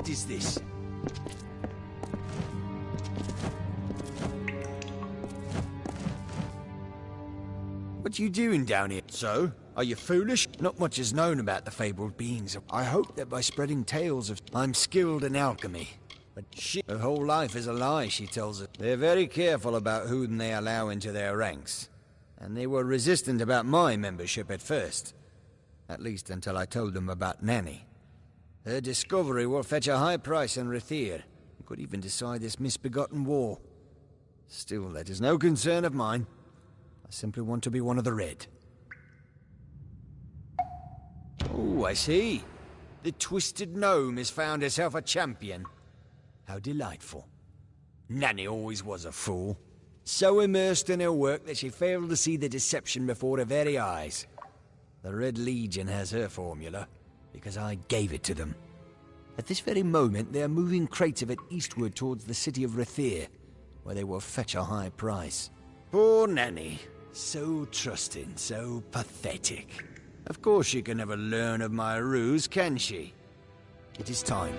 What is this? What you doing down here? So, are you foolish? Not much is known about the fabled beings. I hope that by spreading tales of I'm skilled in alchemy. But shit, her whole life is a lie, she tells us. They're very careful about whom they allow into their ranks. And they were resistant about my membership at first. At least until I told them about Nanny. Her discovery will fetch a high price in Rathir. Could even decide this misbegotten war. Still, that is no concern of mine. I simply want to be one of the Red. Oh, I see. The Twisted Gnome has found herself a champion. How delightful. Nanny always was a fool. So immersed in her work that she failed to see the deception before her very eyes. The Red Legion has her formula, because I gave it to them. At this very moment, they are moving crates of it eastward towards the city of Rathir, where they will fetch a high price. Poor Nanny. So trusting, so pathetic. Of course she can never learn of my ruse, can she? It is time.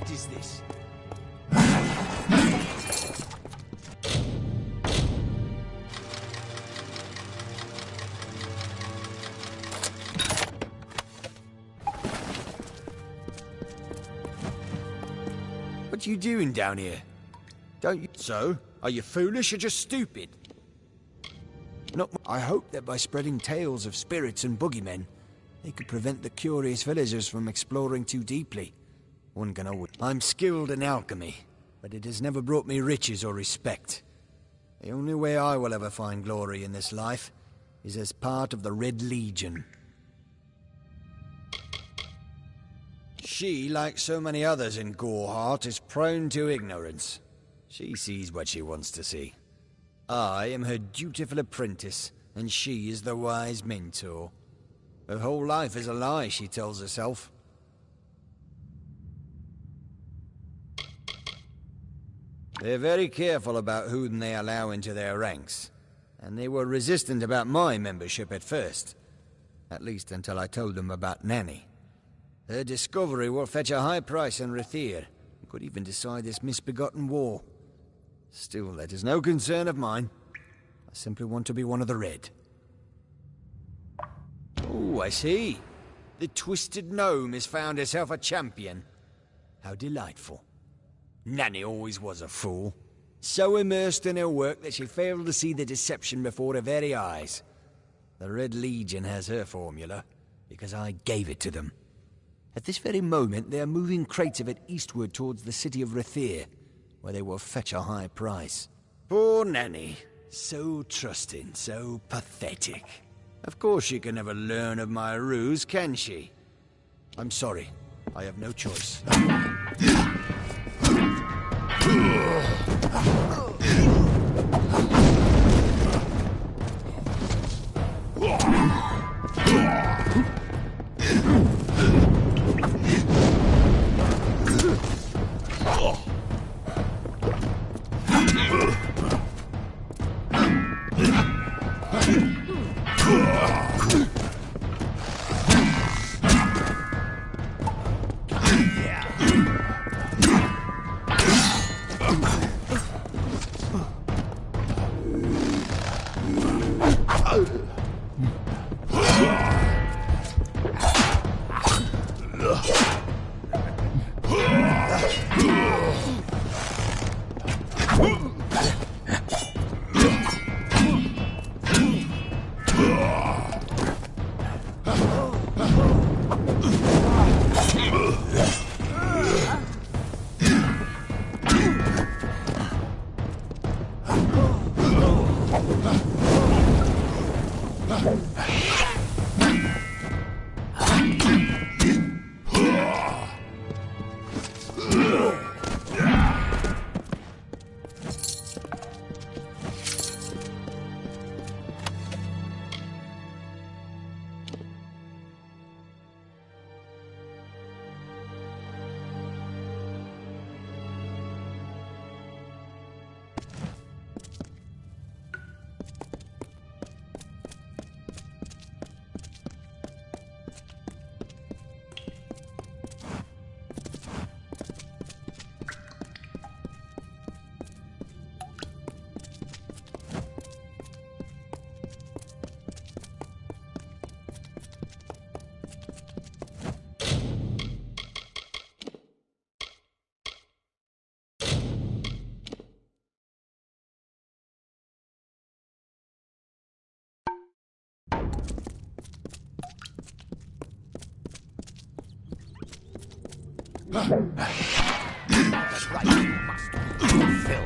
What is this? What you doing down here? Don't you... So? Are you foolish or just stupid? Not... I hope that by spreading tales of spirits and boogeymen, they could prevent the curious villagers from exploring too deeply. One can always... I'm skilled in alchemy, but it has never brought me riches or respect. The only way I will ever find glory in this life is as part of the Red Legion. She, like so many others in Goreheart, is prone to ignorance. She sees what she wants to see. I am her dutiful apprentice, and she is the wise mentor. Her whole life is a lie, she tells herself. They're very careful about whom they allow into their ranks, and they were resistant about my membership at first. At least until I told them about Nanny. Her discovery will fetch a high price in Rathir, and could even decide this misbegotten war. Still, that is no concern of mine. I simply want to be one of the Red. Oh, I see. The Twisted Gnome has found herself a champion. How delightful. Nanny always was a fool. So immersed in her work that she failed to see the deception before her very eyes. The Red Legion has her formula, because I gave it to them. At this very moment, they are moving crates of it eastward towards the city of Rathir, where they will fetch a high price. Poor Nanny. So trusting, so pathetic. Of course she can never learn of my ruse, can she? I'm sorry. I have no choice. That's right, you must be fulfilled.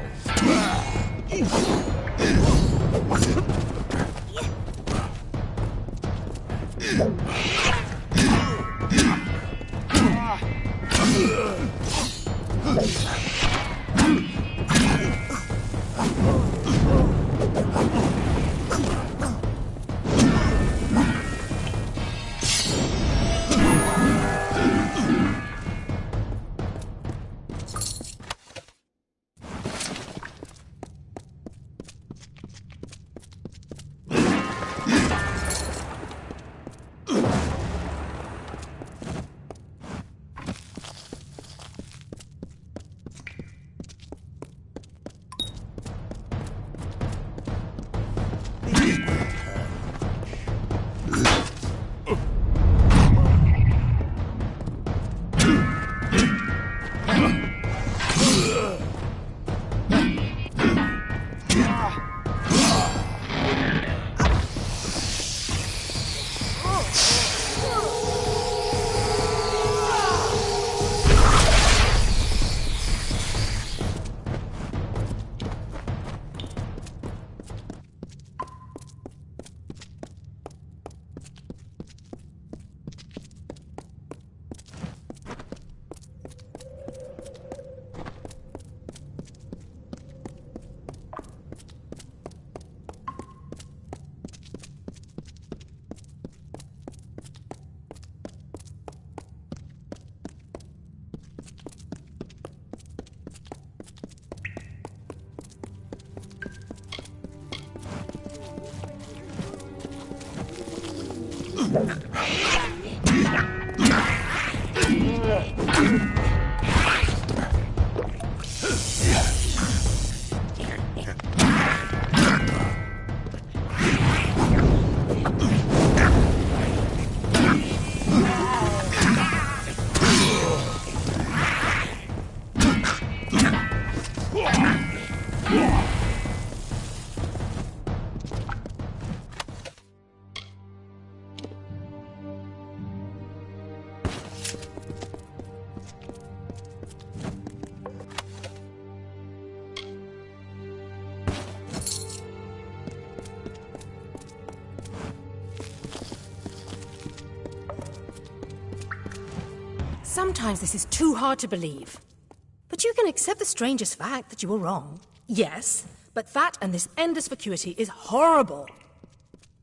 Sometimes this is too hard to believe. But you can accept the strangest fact that you were wrong. Yes, but that and this endless vacuity is horrible.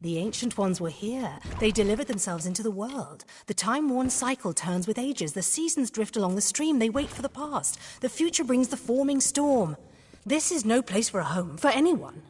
The Ancient Ones were here. They delivered themselves into the world. The time-worn cycle turns with ages. The seasons drift along the stream. They wait for the past. The future brings the forming storm. This is no place for a home, for anyone.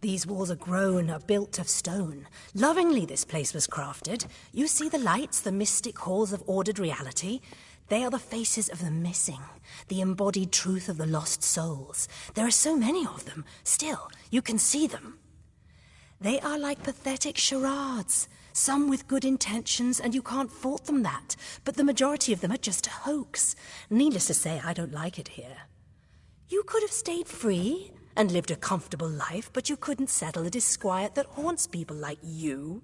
These walls are grown, are built of stone. Lovingly this place was crafted. You see the lights, the mystic halls of ordered reality? They are the faces of the missing, the embodied truth of the lost souls. There are so many of them. Still, you can see them. They are like pathetic charades, some with good intentions, and you can't fault them that. But the majority of them are just a hoax. Needless to say, I don't like it here. You could have stayed free and lived a comfortable life, but you couldn't settle the disquiet that haunts people like you.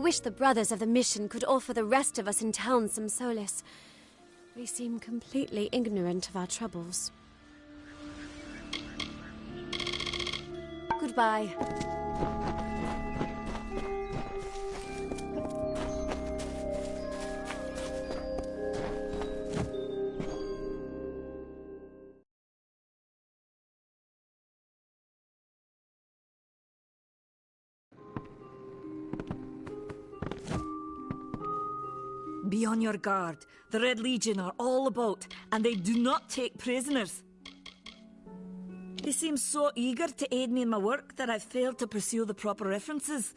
wish the brothers of the mission could offer the rest of us in town some solace. We seem completely ignorant of our troubles. Goodbye. Be on your guard. The Red Legion are all about, and they do not take prisoners. They seem so eager to aid me in my work that I've failed to pursue the proper references.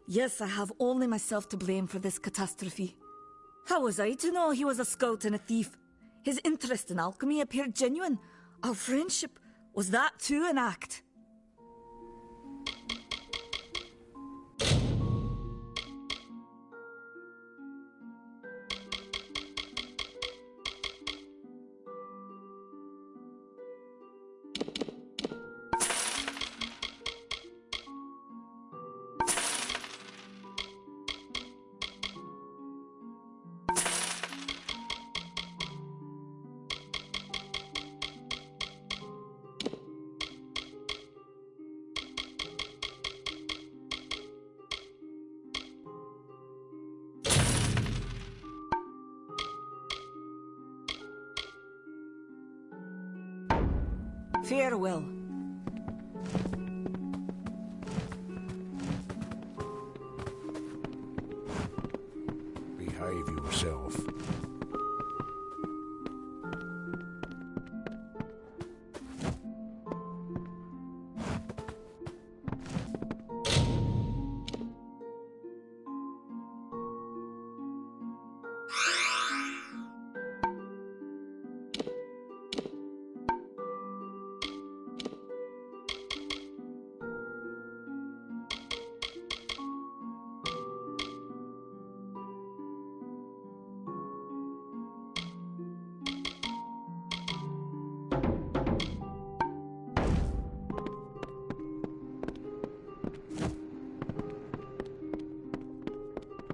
Yes, I have only myself to blame for this catastrophe. How was I to know he was a scout and a thief? His interest in alchemy appeared genuine. Our friendship, was that too an act? Farewell. Behave yourself.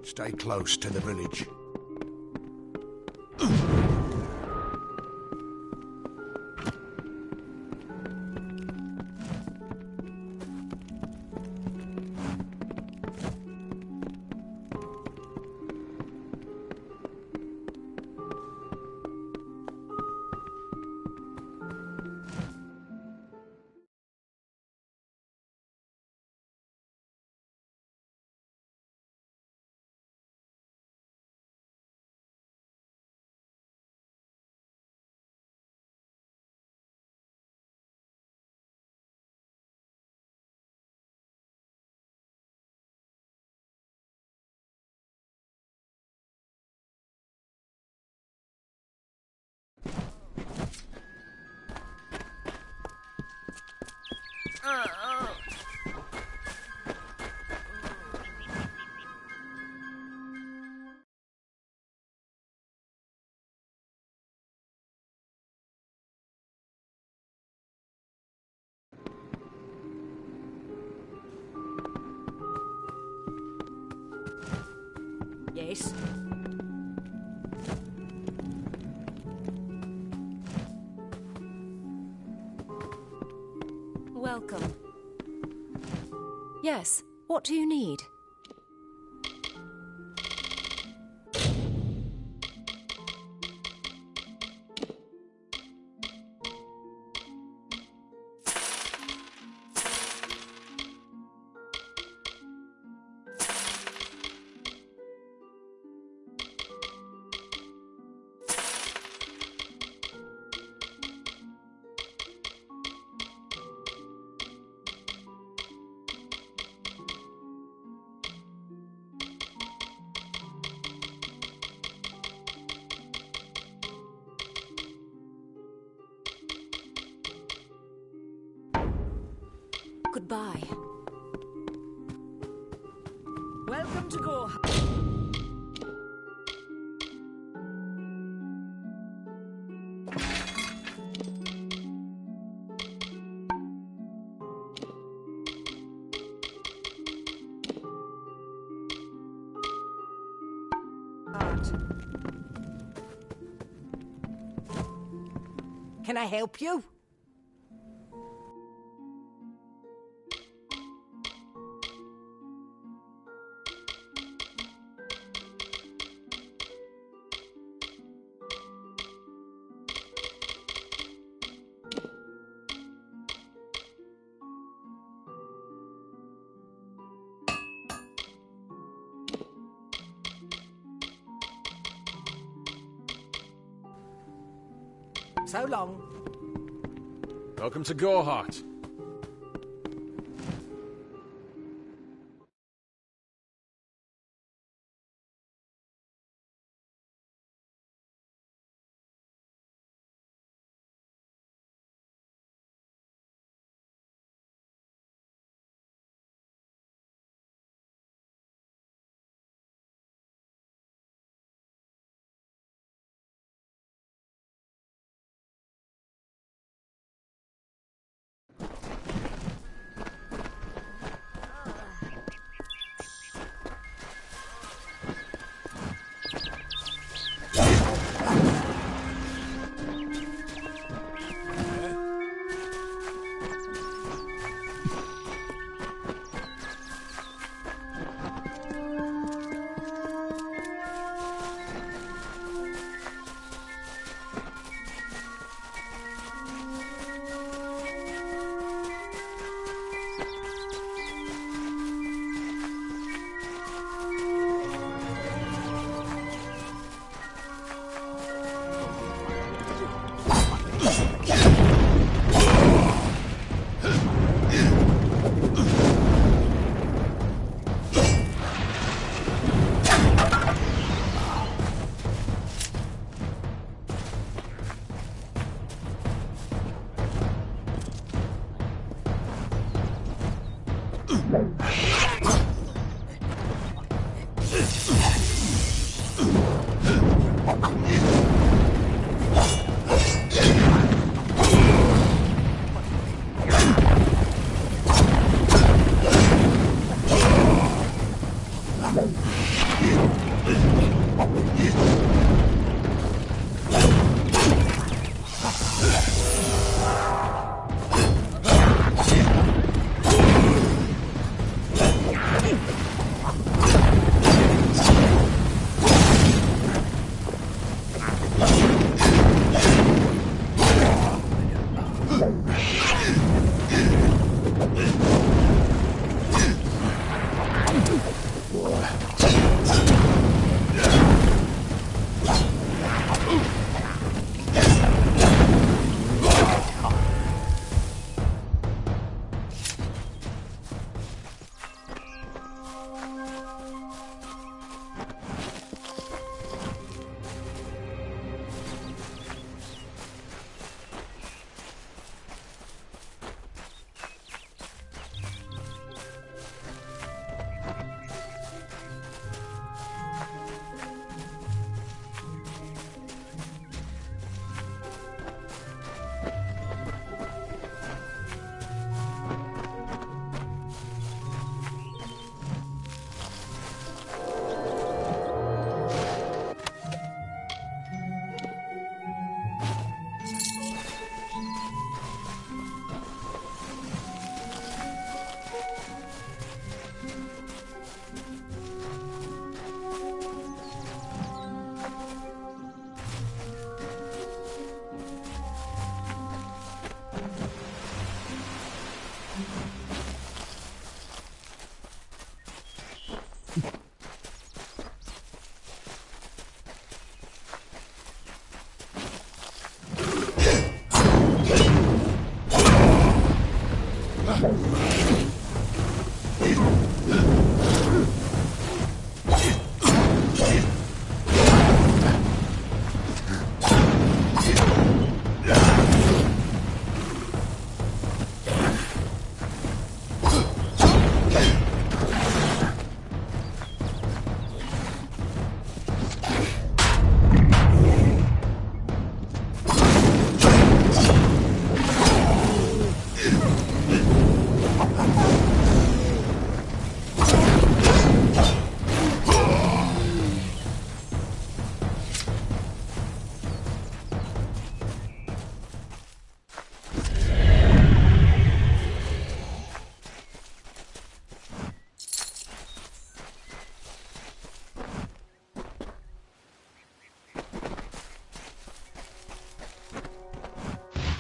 Stay close to the village. Yes? Welcome. Yes, what do you need? Goodbye. Welcome to go. Can I help you? So long. Welcome to Gorehart.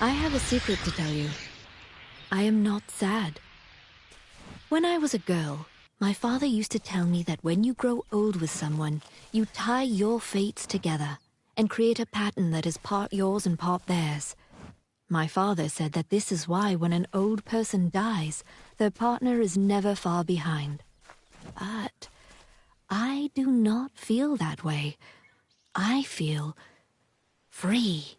I have a secret to tell you. I am not sad. When I was a girl, my father used to tell me that when you grow old with someone, you tie your fates together and create a pattern that is part yours and part theirs. My father said that this is why when an old person dies, their partner is never far behind. But I do not feel that way. I feel free.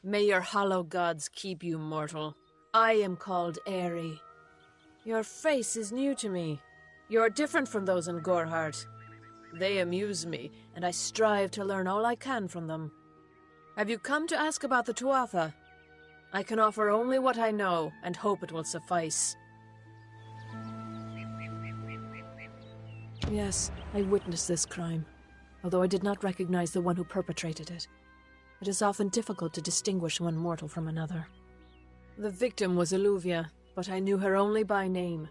May your hollow gods keep you, mortal. I am called Aerie. Your face is new to me. You are different from those in Gorhart. They amuse me, and I strive to learn all I can from them. Have you come to ask about the Tuatha? I can offer only what I know, and hope it will suffice. Yes, I witnessed this crime, although I did not recognize the one who perpetrated it. It is often difficult to distinguish one mortal from another. The victim was Illuvia, but I knew her only by name.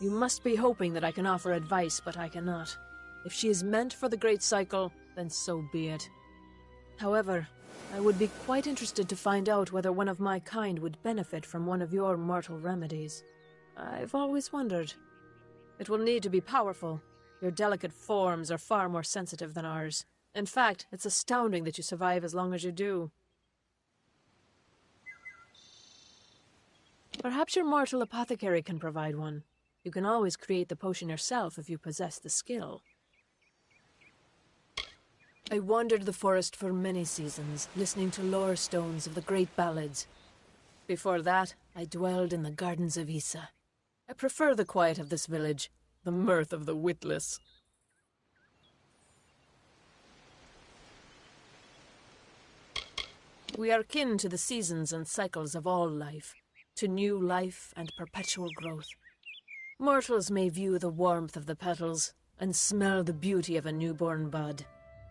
You must be hoping that I can offer advice, but I cannot. If she is meant for the Great Cycle, then so be it. However, I would be quite interested to find out whether one of my kind would benefit from one of your mortal remedies. I've always wondered. It will need to be powerful. Your delicate forms are far more sensitive than ours. In fact, it's astounding that you survive as long as you do. Perhaps your mortal apothecary can provide one. You can always create the potion yourself if you possess the skill. I wandered the forest for many seasons, listening to lore stones of the great ballads. Before that, I dwelled in the gardens of Issa. I prefer the quiet of this village, the mirth of the witless. We are kin to the seasons and cycles of all life, to new life and perpetual growth. Mortals may view the warmth of the petals and smell the beauty of a newborn bud,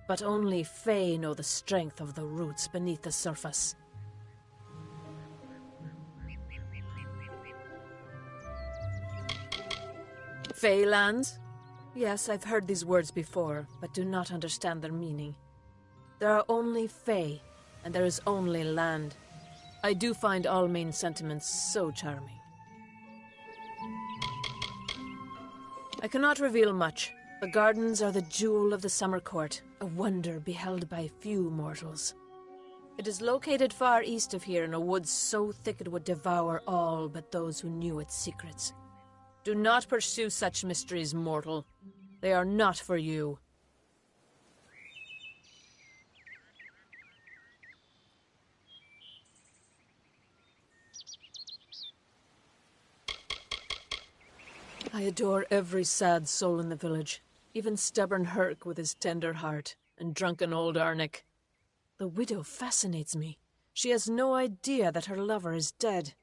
but only Fae know the strength of the roots beneath the surface. Fae lands? Yes, I've heard these words before, but do not understand their meaning. There are only Fae, and there is only land. I do find Almain's sentiments so charming. I cannot reveal much. The gardens are the jewel of the summer court, a wonder beheld by few mortals. It is located far east of here in a wood so thick it would devour all but those who knew its secrets. Do not pursue such mysteries, mortal. They are not for you. I adore every sad soul in the village, even stubborn Herc with his tender heart, and drunken old Arnick. The widow fascinates me. She has no idea that her lover is dead.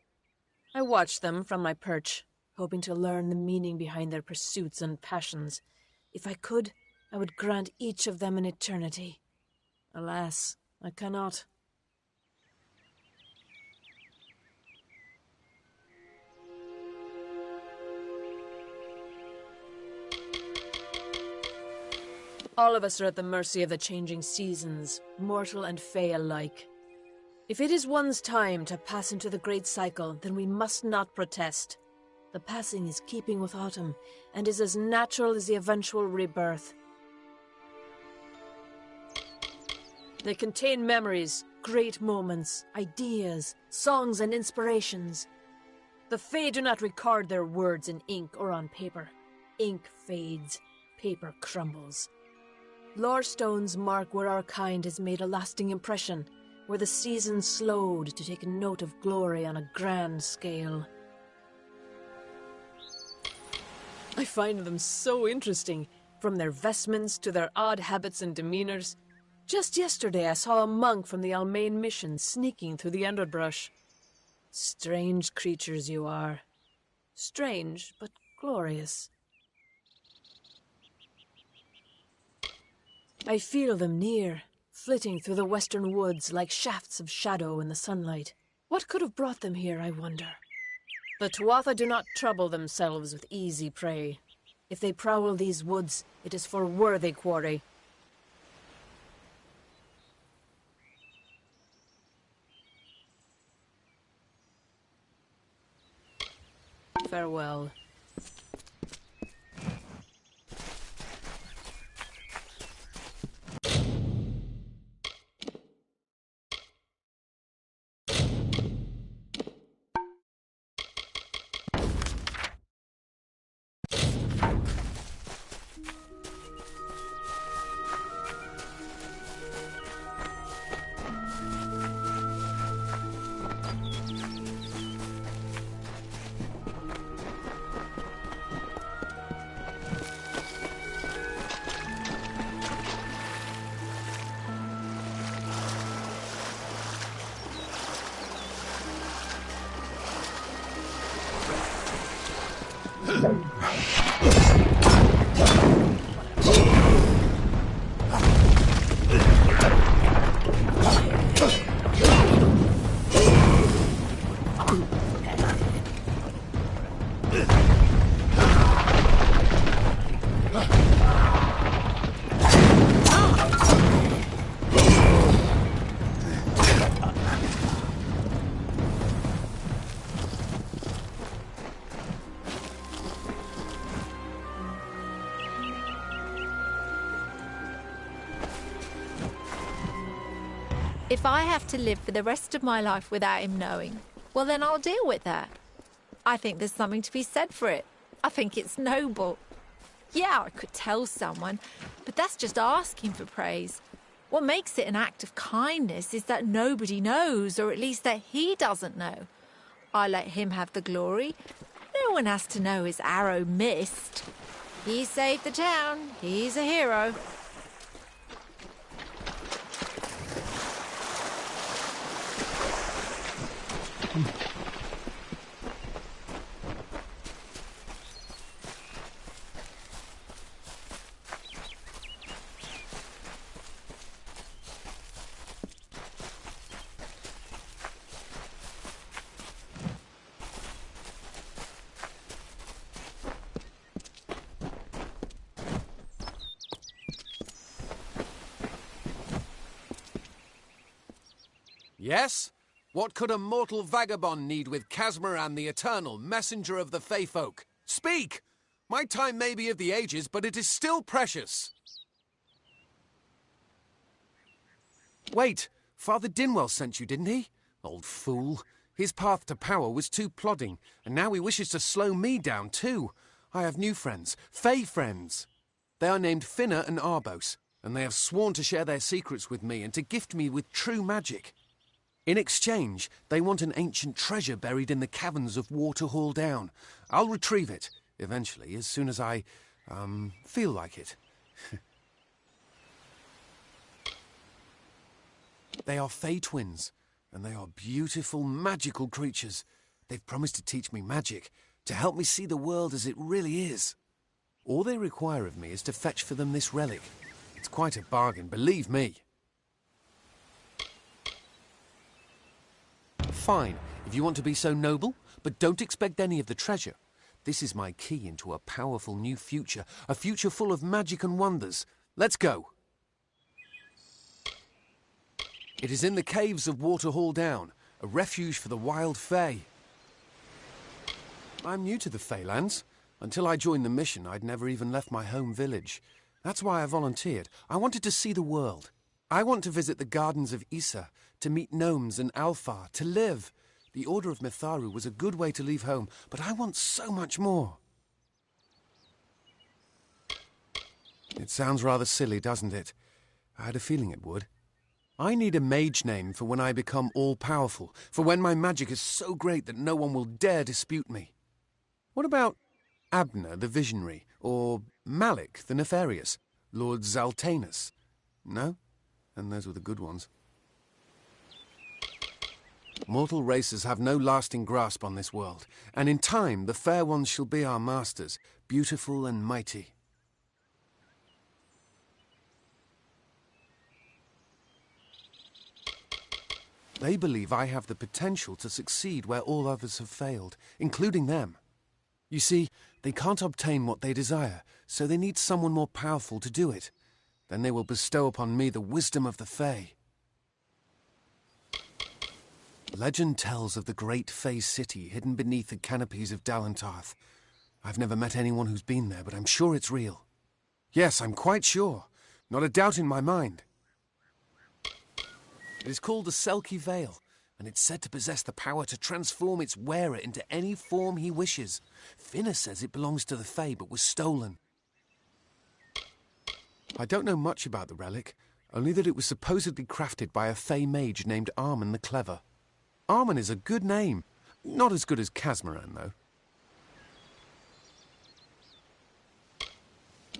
I watch them from my perch, hoping to learn the meaning behind their pursuits and passions. If I could, I would grant each of them an eternity. Alas, I cannot. All of us are at the mercy of the changing seasons, mortal and Fae alike. If it is one's time to pass into the Great Cycle, then we must not protest. The passing is keeping with autumn, and is as natural as the eventual rebirth. They contain memories, great moments, ideas, songs and inspirations. The Fae do not record their words in ink or on paper. Ink fades, paper crumbles. Lore stones mark where our kind has made a lasting impression, where the seasons slowed to take note of glory on a grand scale. I find them so interesting, from their vestments to their odd habits and demeanors. Just yesterday I saw a monk from the Almain mission sneaking through the underbrush. Strange creatures you are. Strange, but glorious. I feel them near, flitting through the western woods like shafts of shadow in the sunlight. What could have brought them here, I wonder? The Tuatha do not trouble themselves with easy prey. If they prowl these woods, it is for worthy quarry. Farewell. If I have to live for the rest of my life without him knowing, well, then I'll deal with that. I think there's something to be said for it. I think it's noble. Yeah, I could tell someone, but that's just asking for praise. What makes it an act of kindness is that nobody knows, or at least that he doesn't know. I let him have the glory. No one has to know his arrow missed. He saved the town. He's a hero. Yes? What could a mortal vagabond need with Casmaran the Eternal, messenger of the Feyfolk? Speak! My time may be of the ages, but it is still precious. Wait, Father Dinwell sent you, didn't he? Old fool. His path to power was too plodding, and now he wishes to slow me down too. I have new friends, Fey friends. They are named Finna and Arbos, and they have sworn to share their secrets with me and to gift me with true magic. In exchange, they want an ancient treasure buried in the caverns of Waterhall Down. I'll retrieve it, eventually, as soon as I, feel like it. They are Fey twins, and they are beautiful, magical creatures. They've promised to teach me magic, to help me see the world as it really is. All they require of me is to fetch for them this relic. It's quite a bargain, believe me. Fine, if you want to be so noble, but don't expect any of the treasure. This is my key into a powerful new future, a future full of magic and wonders. Let's go. It is in the caves of Waterhall Down, a refuge for the wild Fey. I'm new to the Feylands. Until I joined the mission, I'd never even left my home village. That's why I volunteered. I wanted to see the world. I want to visit the gardens of Issa, to meet gnomes and Alfar, to live. The Order of Mitharu was a good way to leave home, but I want so much more. It sounds rather silly, doesn't it? I had a feeling it would. I need a mage name for when I become all-powerful, for when my magic is so great that no one will dare dispute me. What about Abner the Visionary, or Malik the Nefarious, Lord Zaltanus? No? And those were the good ones. Mortal races have no lasting grasp on this world, and in time the fair ones shall be our masters, beautiful and mighty. They believe I have the potential to succeed where all others have failed, including them. You see, they can't obtain what they desire, so they need someone more powerful to do it. Then they will bestow upon me the wisdom of the Fey. Legend tells of the great Fey city hidden beneath the canopies of Dalantarth. I've never met anyone who's been there, but I'm sure it's real. Yes, I'm quite sure. Not a doubt in my mind. It is called the Selkie Vale, and it's said to possess the power to transform its wearer into any form he wishes. Finna says it belongs to the Fey, but was stolen. I don't know much about the relic, only that it was supposedly crafted by a Fey mage named Armen the Clever. Armen is a good name. Not as good as Casmaran, though.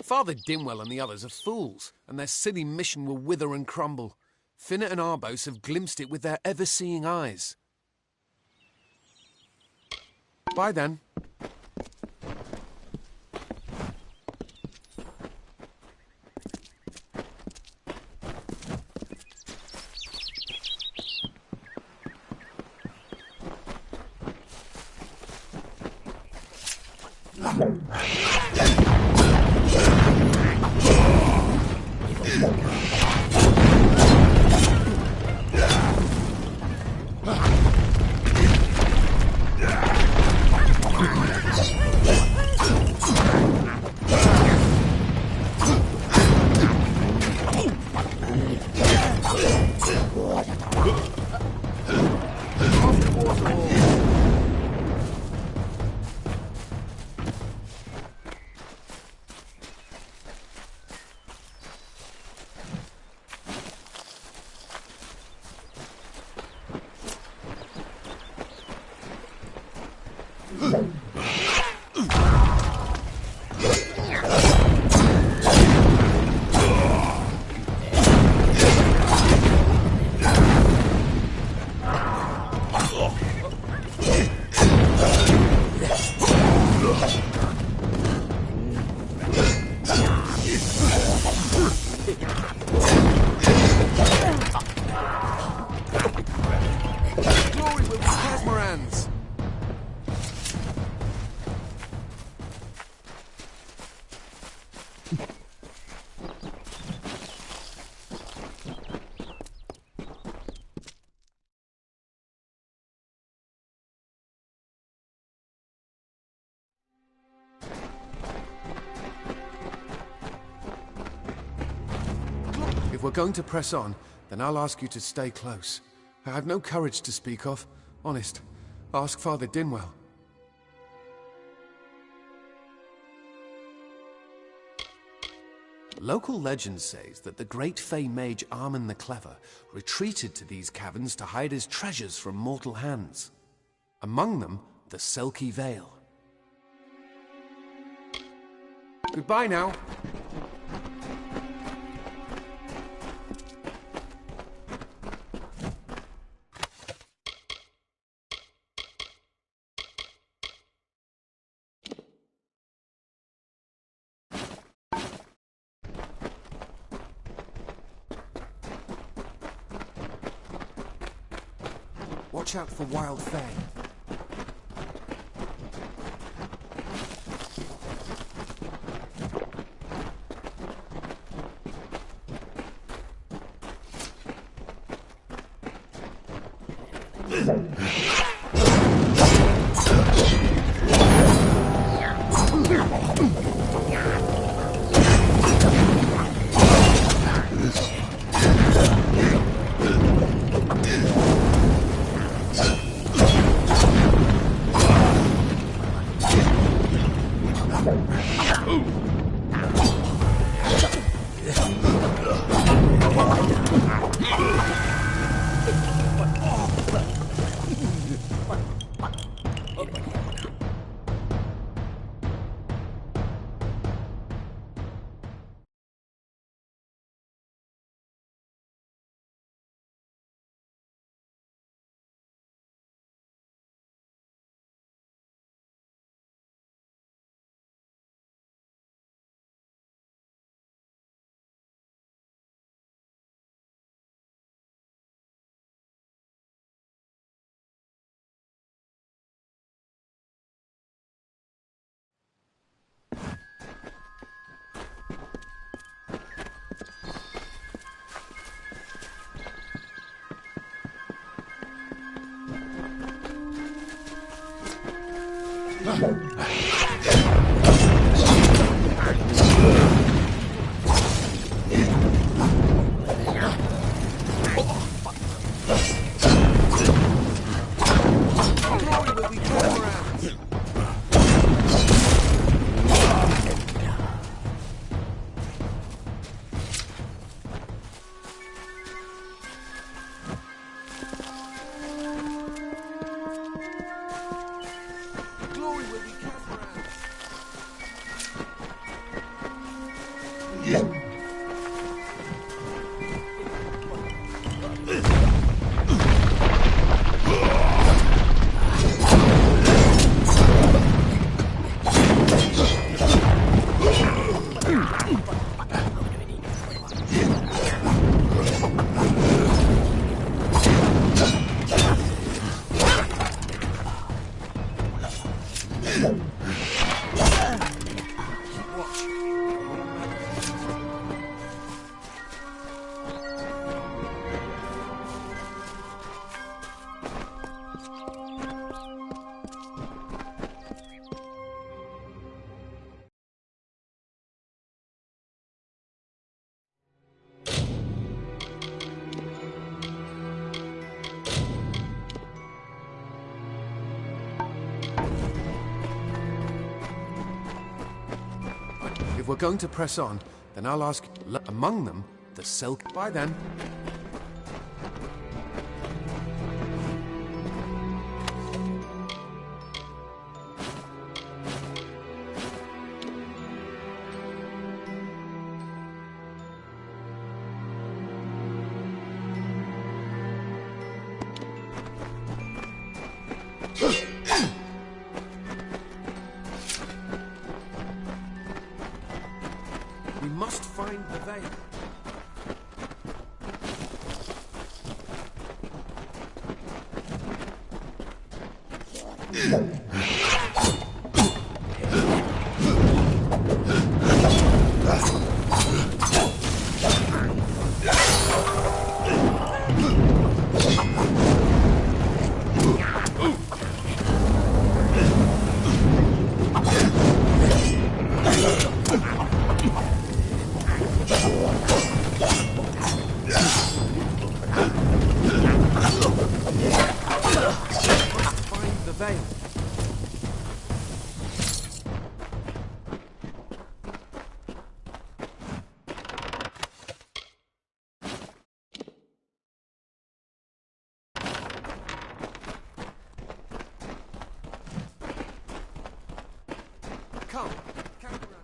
Father Dinwell and the others are fools, and their silly mission will wither and crumble. Finna and Arbos have glimpsed it with their ever-seeing eyes. Bye then. If we're going to press on, then I'll ask you to stay close. I have no courage to speak of. Honest. Ask Father Dinwell. Local legend says that the great Fey mage Armin the Clever retreated to these caverns to hide his treasures from mortal hands. Among them, the Selkie Veil. Goodbye now. Watch out for wild Fey. If we're going to press on, then I'll ask among them the silk. By then. We must find the veil. Come, count around.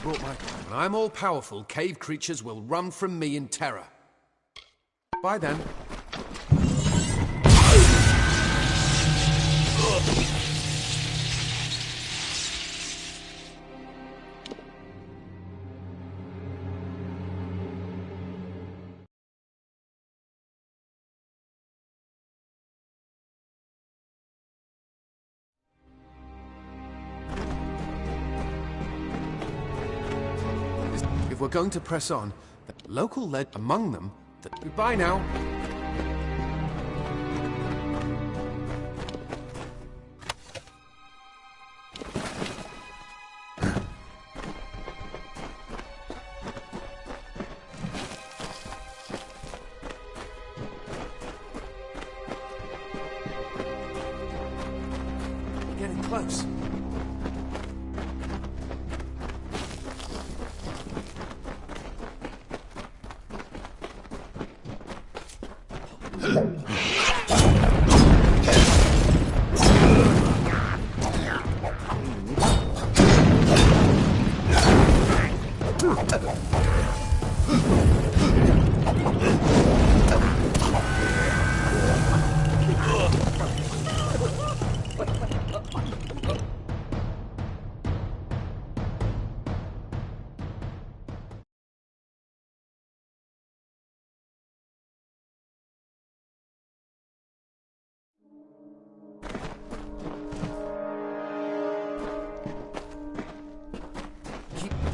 When I'm all powerful, cave creatures will run from me in terror. Bye then. If we're going to press on, the local led among them that goodbye now. Getting close.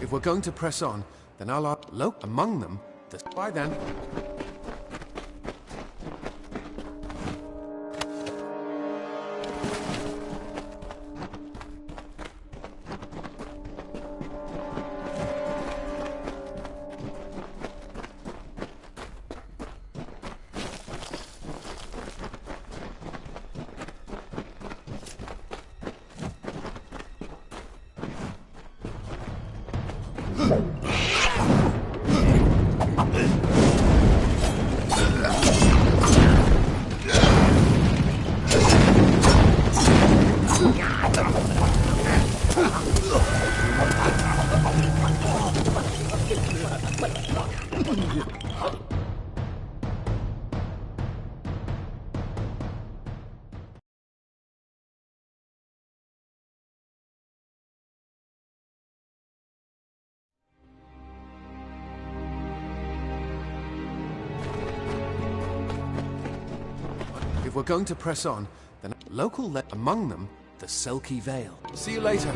If we're going to press on, then I'll look among them. Bye then. If we're going to press on, then local let among them the Selkie Vale. See you later.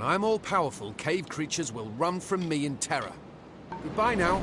I'm all-powerful, cave creatures will run from me in terror. Goodbye now.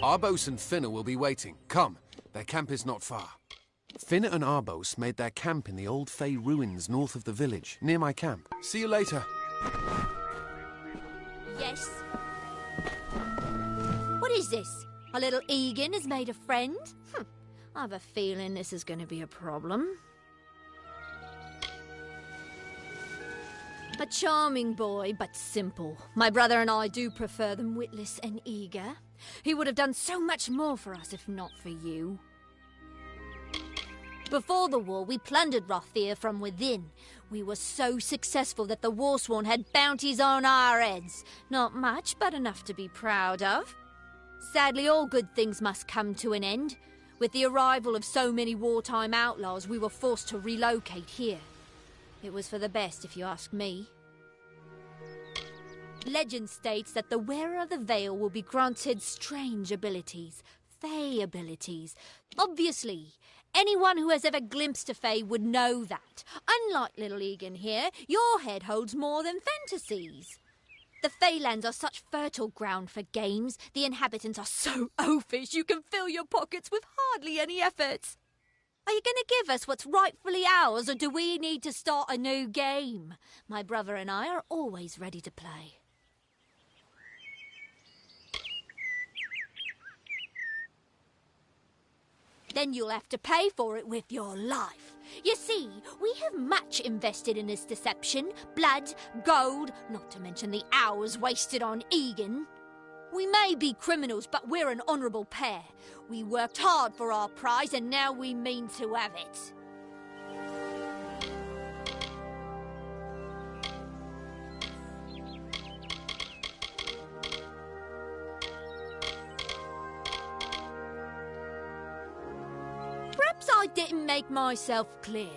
Arbos and Finna will be waiting. Come, their camp is not far. Finna and Arbos made their camp in the old Fey ruins north of the village, near my camp. See you later. Yes? What is this? Our little Egan has made a friend? I have a feeling this is going to be a problem. A charming boy, but simple. My brother and I do prefer them witless and eager. He would have done so much more for us if not for you. Before the war, we plundered Rothir from within. We were so successful that the Warsworn had bounties on our heads. Not much, but enough to be proud of. Sadly, all good things must come to an end. With the arrival of so many wartime outlaws, we were forced to relocate here. It was for the best, if you ask me. Legend states that the wearer of the veil will be granted strange abilities, Fey abilities. Obviously, anyone who has ever glimpsed a Fey would know that. Unlike little Egan here, your head holds more than fantasies. The Feylands are such fertile ground for games. The inhabitants are so oafish you can fill your pockets with hardly any effort. Are you going to give us what's rightfully ours, or do we need to start a new game? My brother and I are always ready to play. Then you'll have to pay for it with your life. You see, we have much invested in this deception. Blood, gold, not to mention the hours wasted on Egan. We may be criminals, but we're an honourable pair. We worked hard for our prize, and now we mean to have it. Perhaps I didn't make myself clear.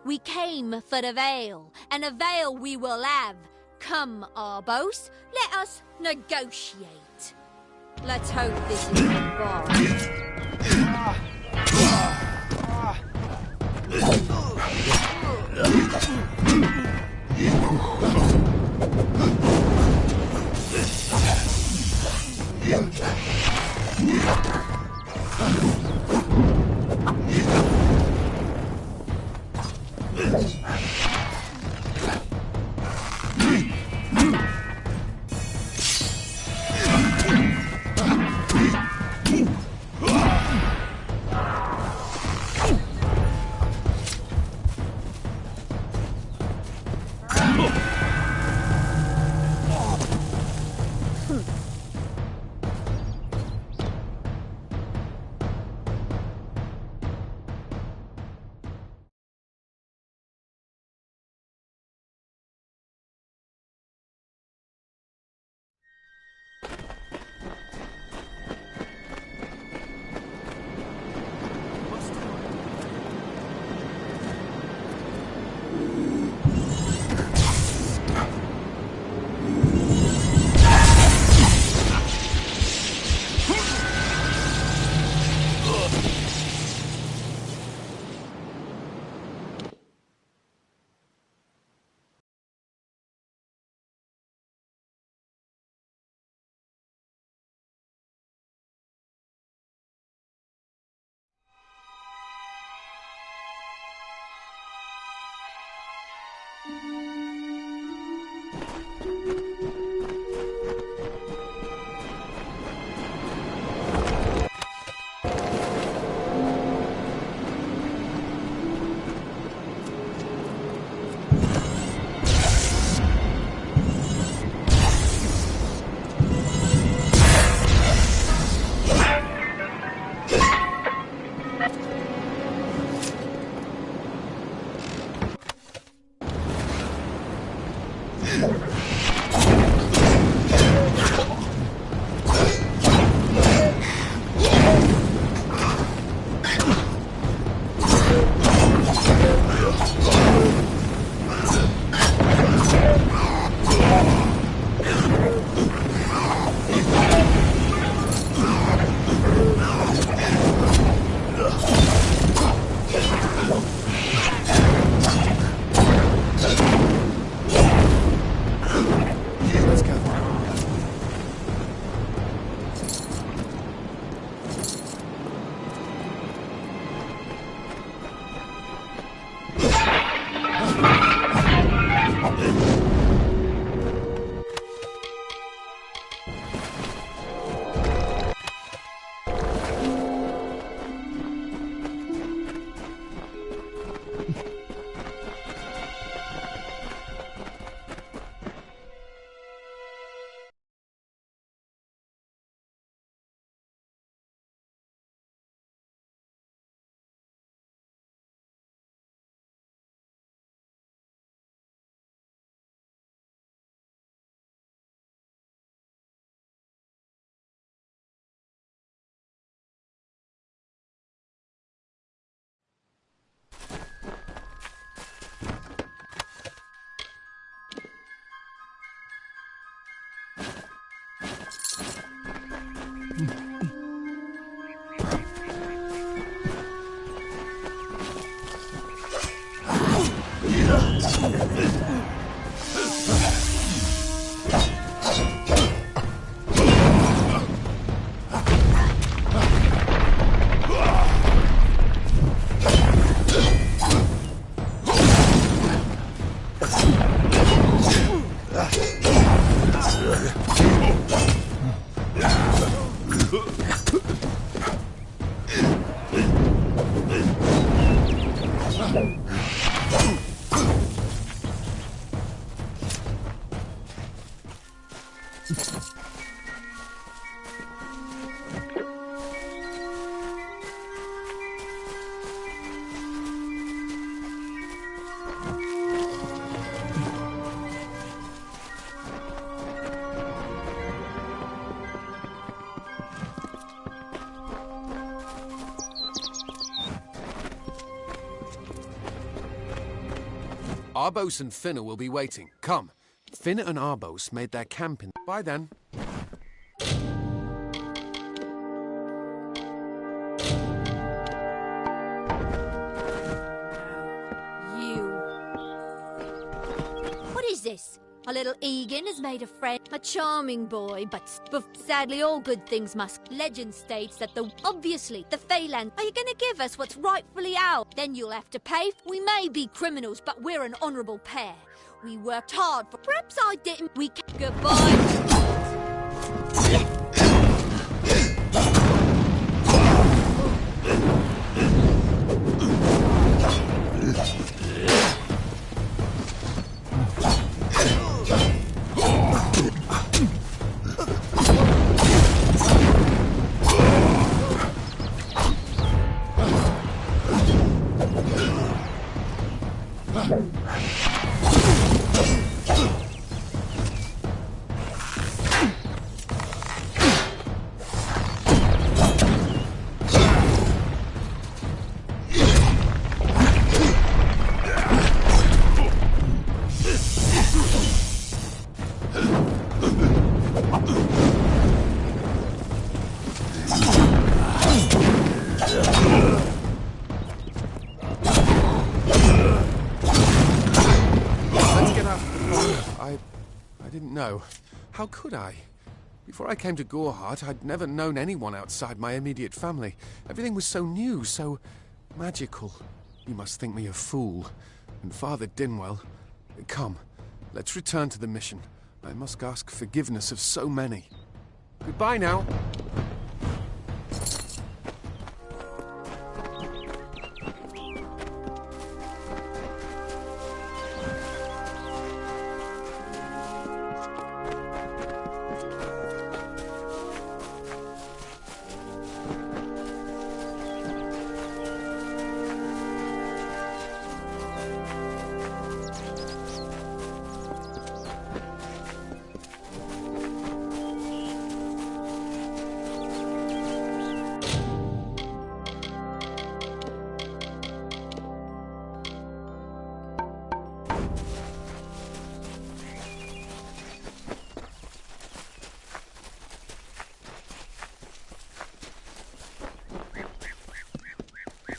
We came for the veil, and a veil we will have. Come, Arbos, let us negotiate. Let's hope this is the bar. Arbos and Finna will be waiting. Come. Finna and Arbos made their camp in... Bye then. What is this? Our little Egan has made a friend, a charming boy, but sadly all good things must. Legend states that obviously, the Feyland, are you going to give us what's rightfully ours? Then you'll have to pay. We may be criminals, but we're an honourable pair. We worked hard for... Perhaps I didn't. We can... Goodbye. No. How could I? Before I came to Gorhart, I'd never known anyone outside my immediate family. Everything was so new, so magical. You must think me a fool. And Father Dinwell... Come, let's return to the mission. I must ask forgiveness of so many. Goodbye now.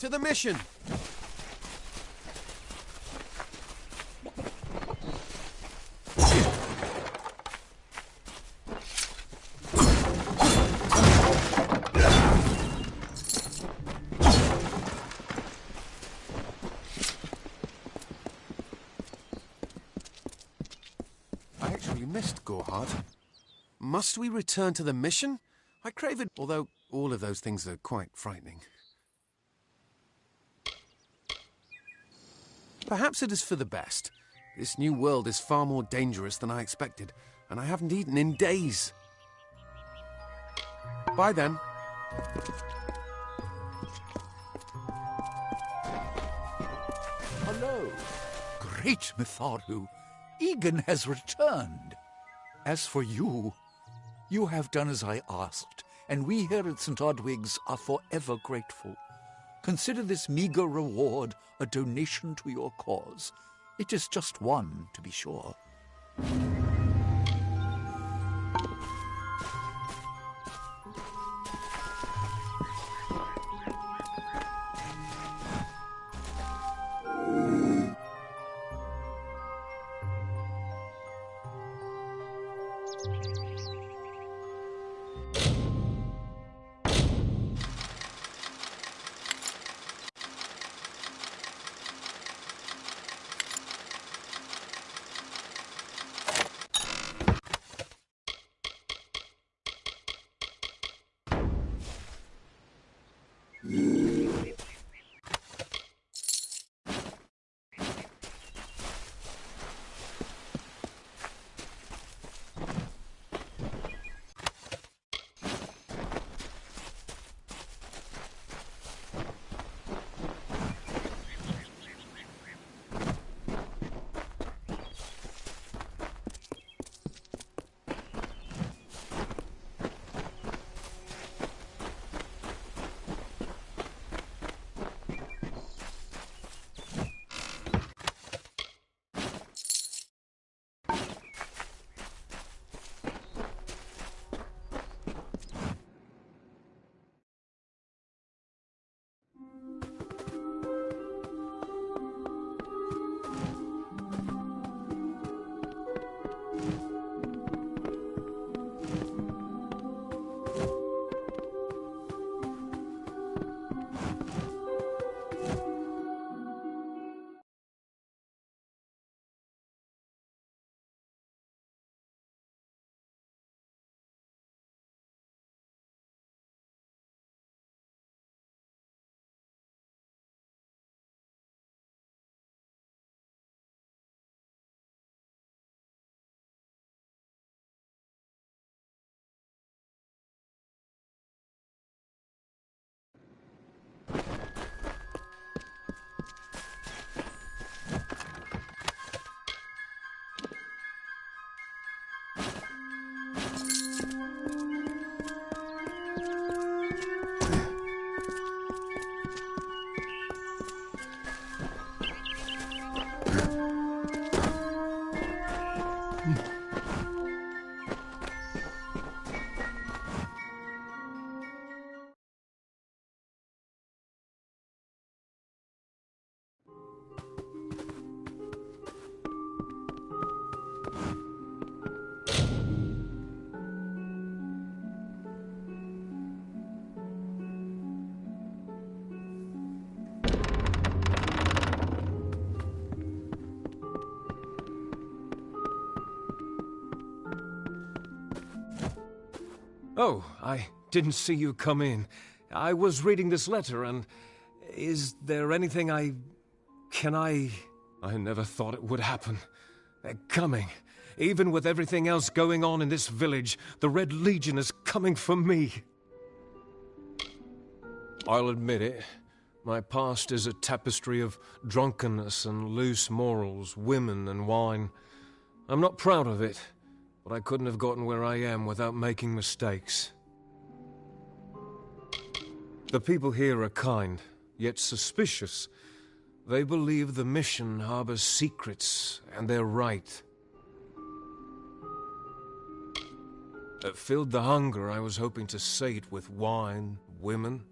To the mission! I actually missed Gorhart. Must we return to the mission? I crave it, although all of those things are quite frightening. Perhaps it is for the best. This new world is far more dangerous than I expected, and I haven't eaten in days. Bye then. Hello. Great Mitharu. Egan has returned. As for you, you have done as I asked, and we here at St. Odwig's are forever grateful. Consider this meager reward a donation to your cause. It is just one, to be sure. Oh, I didn't see you come in. I was reading this letter, and is there anything I never thought it would happen. They're coming. Even with everything else going on in this village, the Red Legion is coming for me. I'll admit it. My past is a tapestry of drunkenness and loose morals, women and wine. I'm not proud of it, but I couldn't have gotten where I am without making mistakes. The people here are kind, yet suspicious. They believe the mission harbors secrets, and they're right. It filled the hunger I was hoping to sate with wine, women,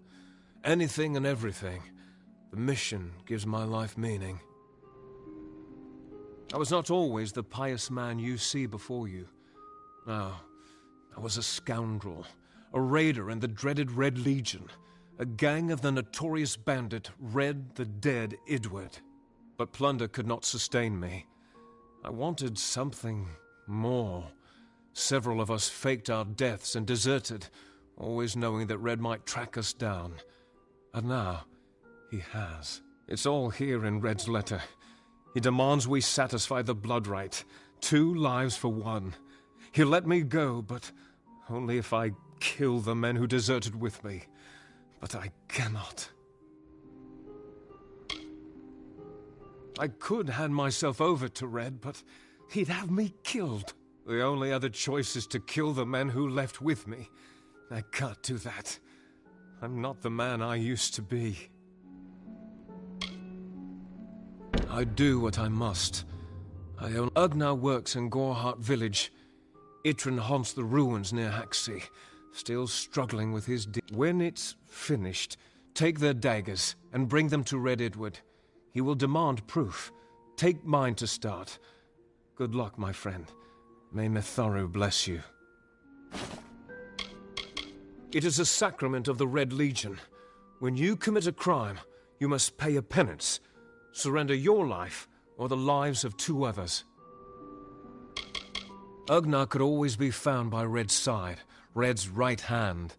anything and everything. The mission gives my life meaning. I was not always the pious man you see before you. No, I was a scoundrel, a raider in the dreaded Red Legion, a gang of the notorious bandit Red the Dead Edward. But plunder could not sustain me. I wanted something more. Several of us faked our deaths and deserted, always knowing that Red might track us down. And now, he has. It's all here in Red's letter. He demands we satisfy the blood rite. 2 lives for 1. He'll let me go, but only if I kill the men who deserted with me. But I cannot. I could hand myself over to Red, but he'd have me killed. The only other choice is to kill the men who left with me. I can't do that. I'm not the man I used to be. I do what I must. I own Ugnar works in Gorhart village. Itrin haunts the ruins near Haxi, still struggling with his When it's finished, take their daggers and bring them to Red Edward. He will demand proof. Take mine to start. Good luck, my friend. May Mitharu bless you. It is a sacrament of the Red Legion. When you commit a crime, you must pay a penance. Surrender your life, or the lives of 2 others. Ugnar could always be found by Red's side, Red's right hand.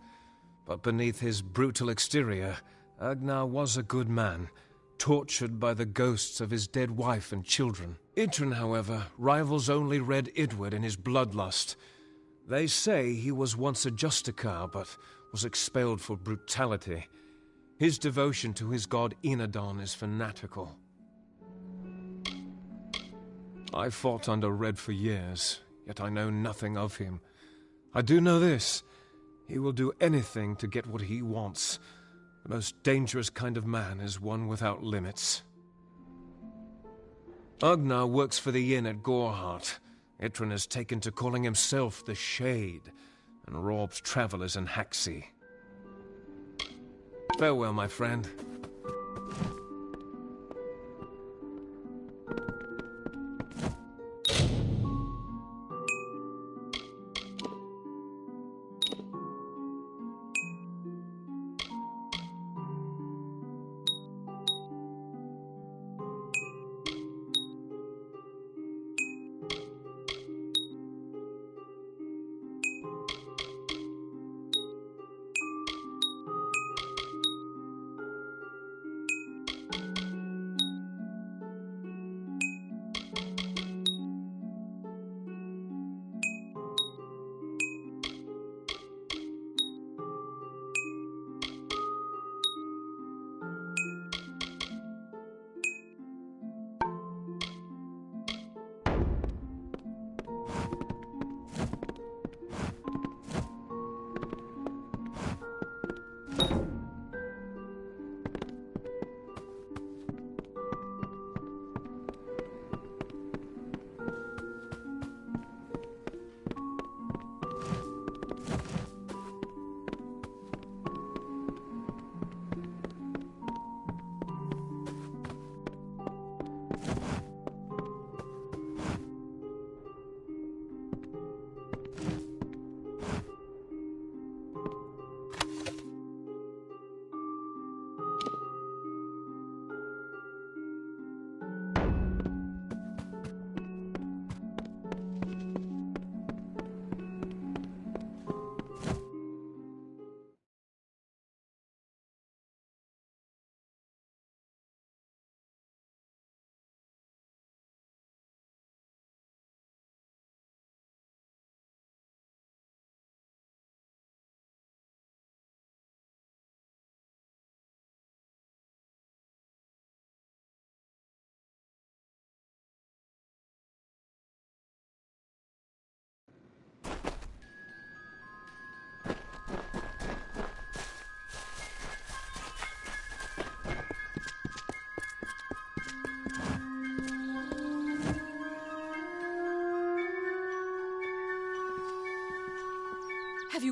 But beneath his brutal exterior, Ugnar was a good man, tortured by the ghosts of his dead wife and children. Itrin, however, rivals only Red Edward in his bloodlust. They say he was once a Justicar, but was expelled for brutality. His devotion to his god Enadon is fanatical. I fought under Red for years, yet I know nothing of him. I do know this. He will do anything to get what he wants. The most dangerous kind of man is one without limits. Ugnar works for the inn at Gorhart. Itrin has taken to calling himself the Shade, and robs travelers in Haxi. Farewell, my friend.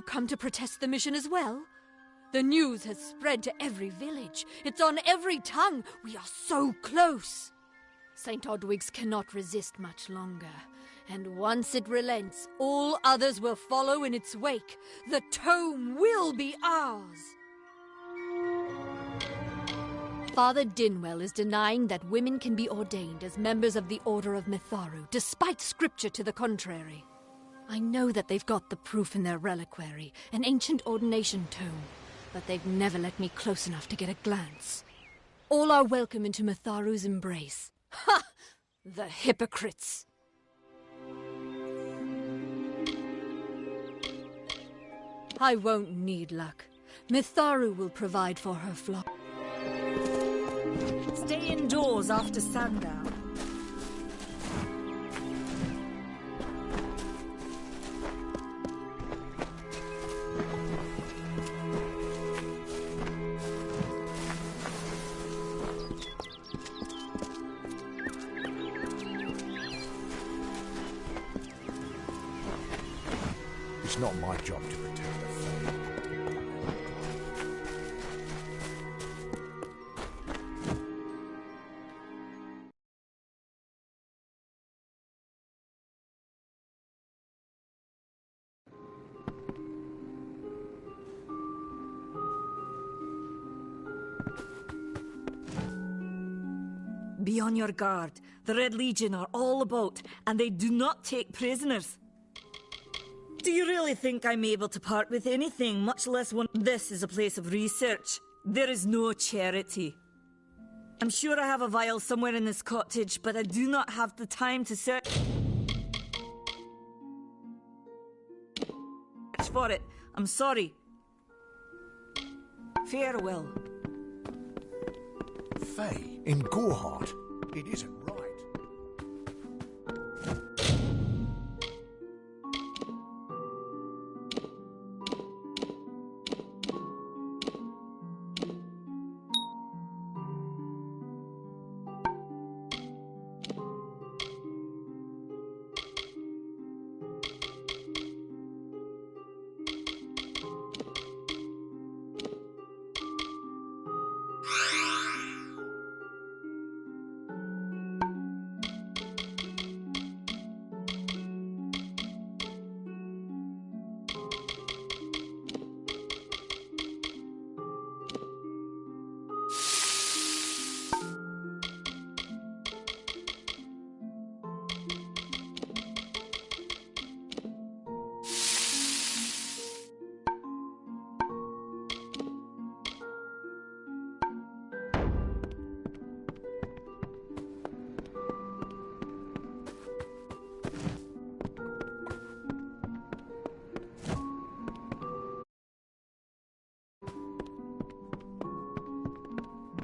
you come to protest the mission as well? The news has spread to every village. It's on every tongue. We are so close. St. Odwig's cannot resist much longer. And once it relents, all others will follow in its wake. The tome will be ours. Father Dinwell is denying that women can be ordained as members of the Order of Mitharu, despite scripture to the contrary. I know that they've got the proof in their reliquary, an ancient ordination tome, but they've never let me close enough to get a glance. All are welcome into Mitharu's embrace. Ha! The hypocrites! I won't need luck. Mitharu will provide for her flock. Stay indoors after sundown. It's not my job to protect the Fae. Be on your guard. The Red Legion are all about, and they do not take prisoners. Do you really think I'm able to part with anything, much less one? This is a place of research. There is no charity. I'm sure I have a vial somewhere in this cottage, but I do not have the time to search for it. I'm sorry. Farewell. Fae in Gorehart. It isn't right.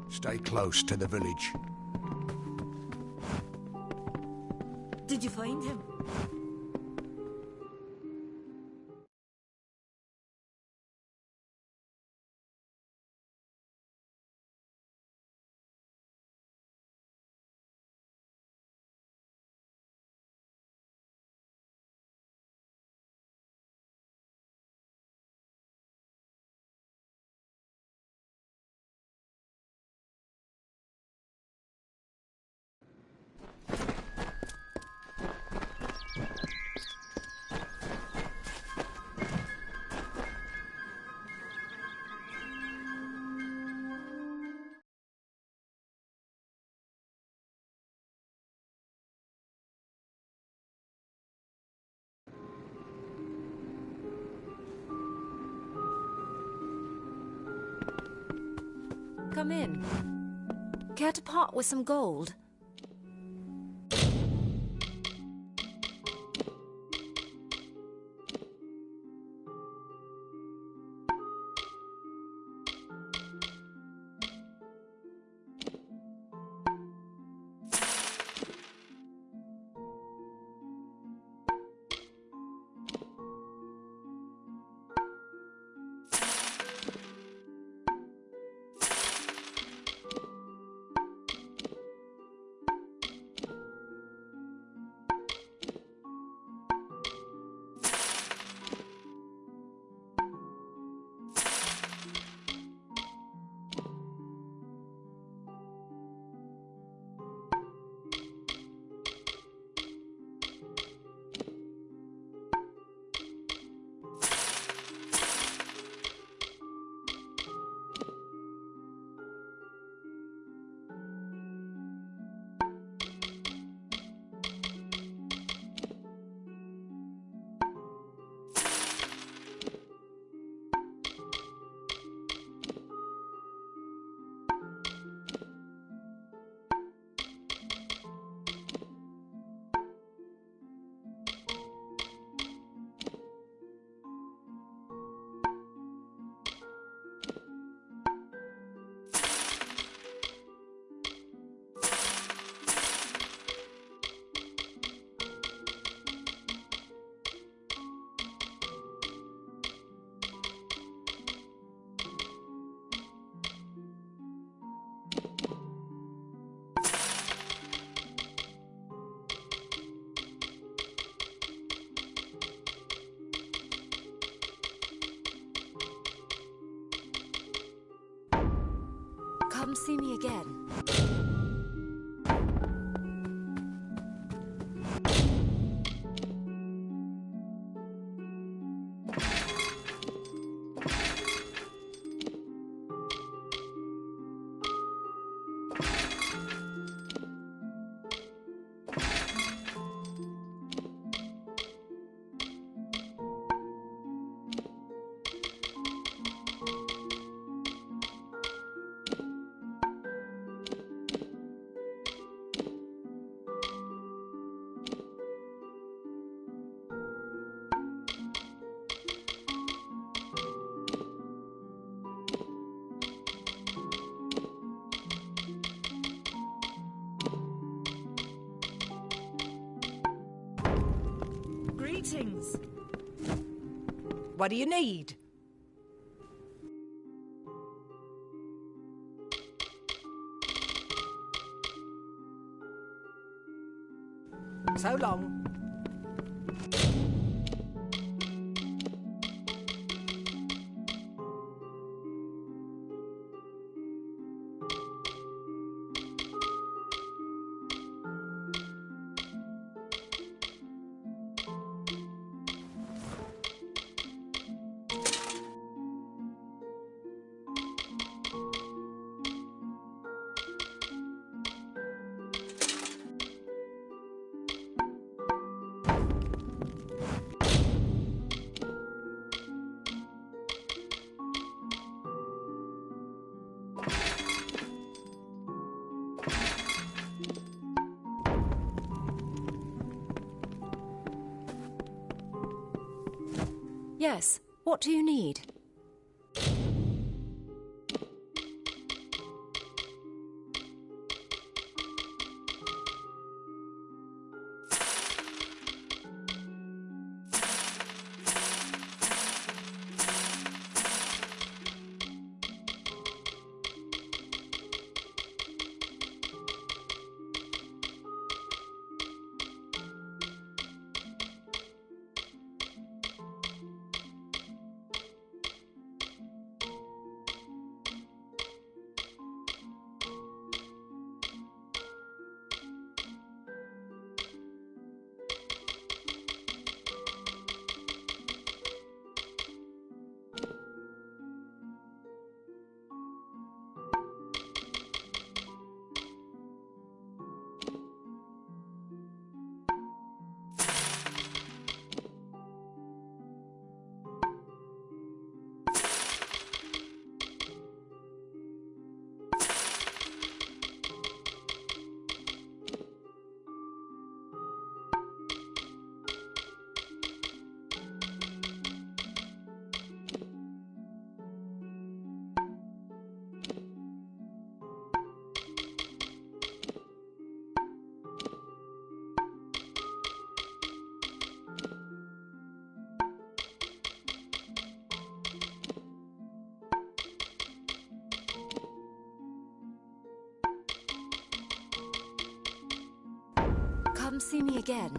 Stay close to the village. Did you find him? Come in. Care to part with some gold? Come see me again. Greetings. What do you need? So long. Yes, what do you need? Come see me again.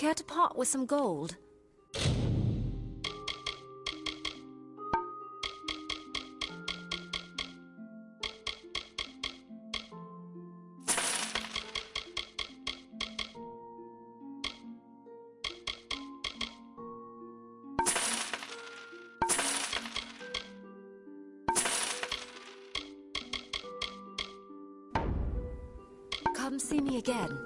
Care to part with some gold? Come see me again.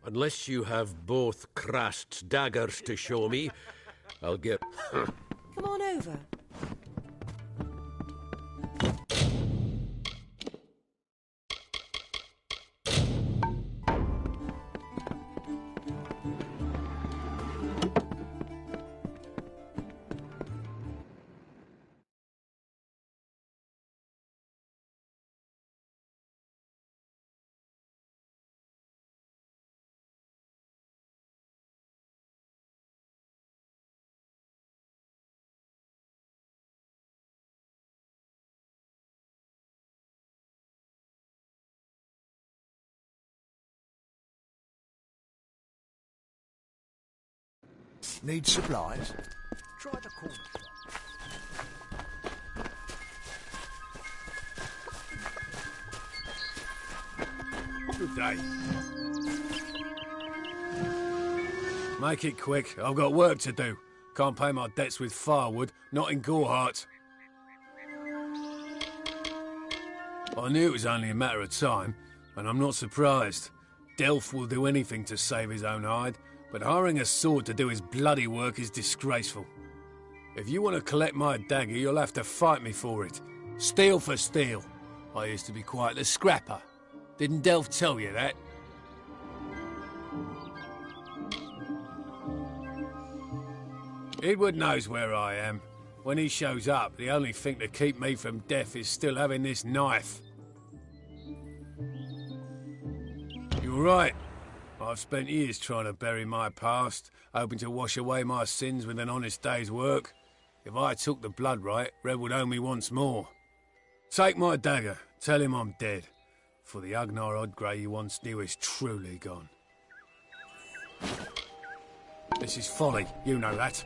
Unless you have both Krast's daggers to show me, I'll get... Come on over. Need supplies? Try the corner shop. Good day. Make it quick. I've got work to do. Can't pay my debts with firewood, not in Gorhart. I knew it was only a matter of time, and I'm not surprised. Delph will do anything to save his own hide, but hiring a sword to do his bloody work is disgraceful. If you want to collect my dagger, you'll have to fight me for it. Steel for steel. I used to be quite the scrapper. Didn't Delph tell you that? Edward knows where I am. When he shows up, the only thing to keep me from death is still having this knife. You're right. I've spent years trying to bury my past, hoping to wash away my sins with an honest day's work. If I took the blood right, Red would owe me once more. Take my dagger, tell him I'm dead, for the Agnar Odgrey you once knew is truly gone. This is folly, you know that.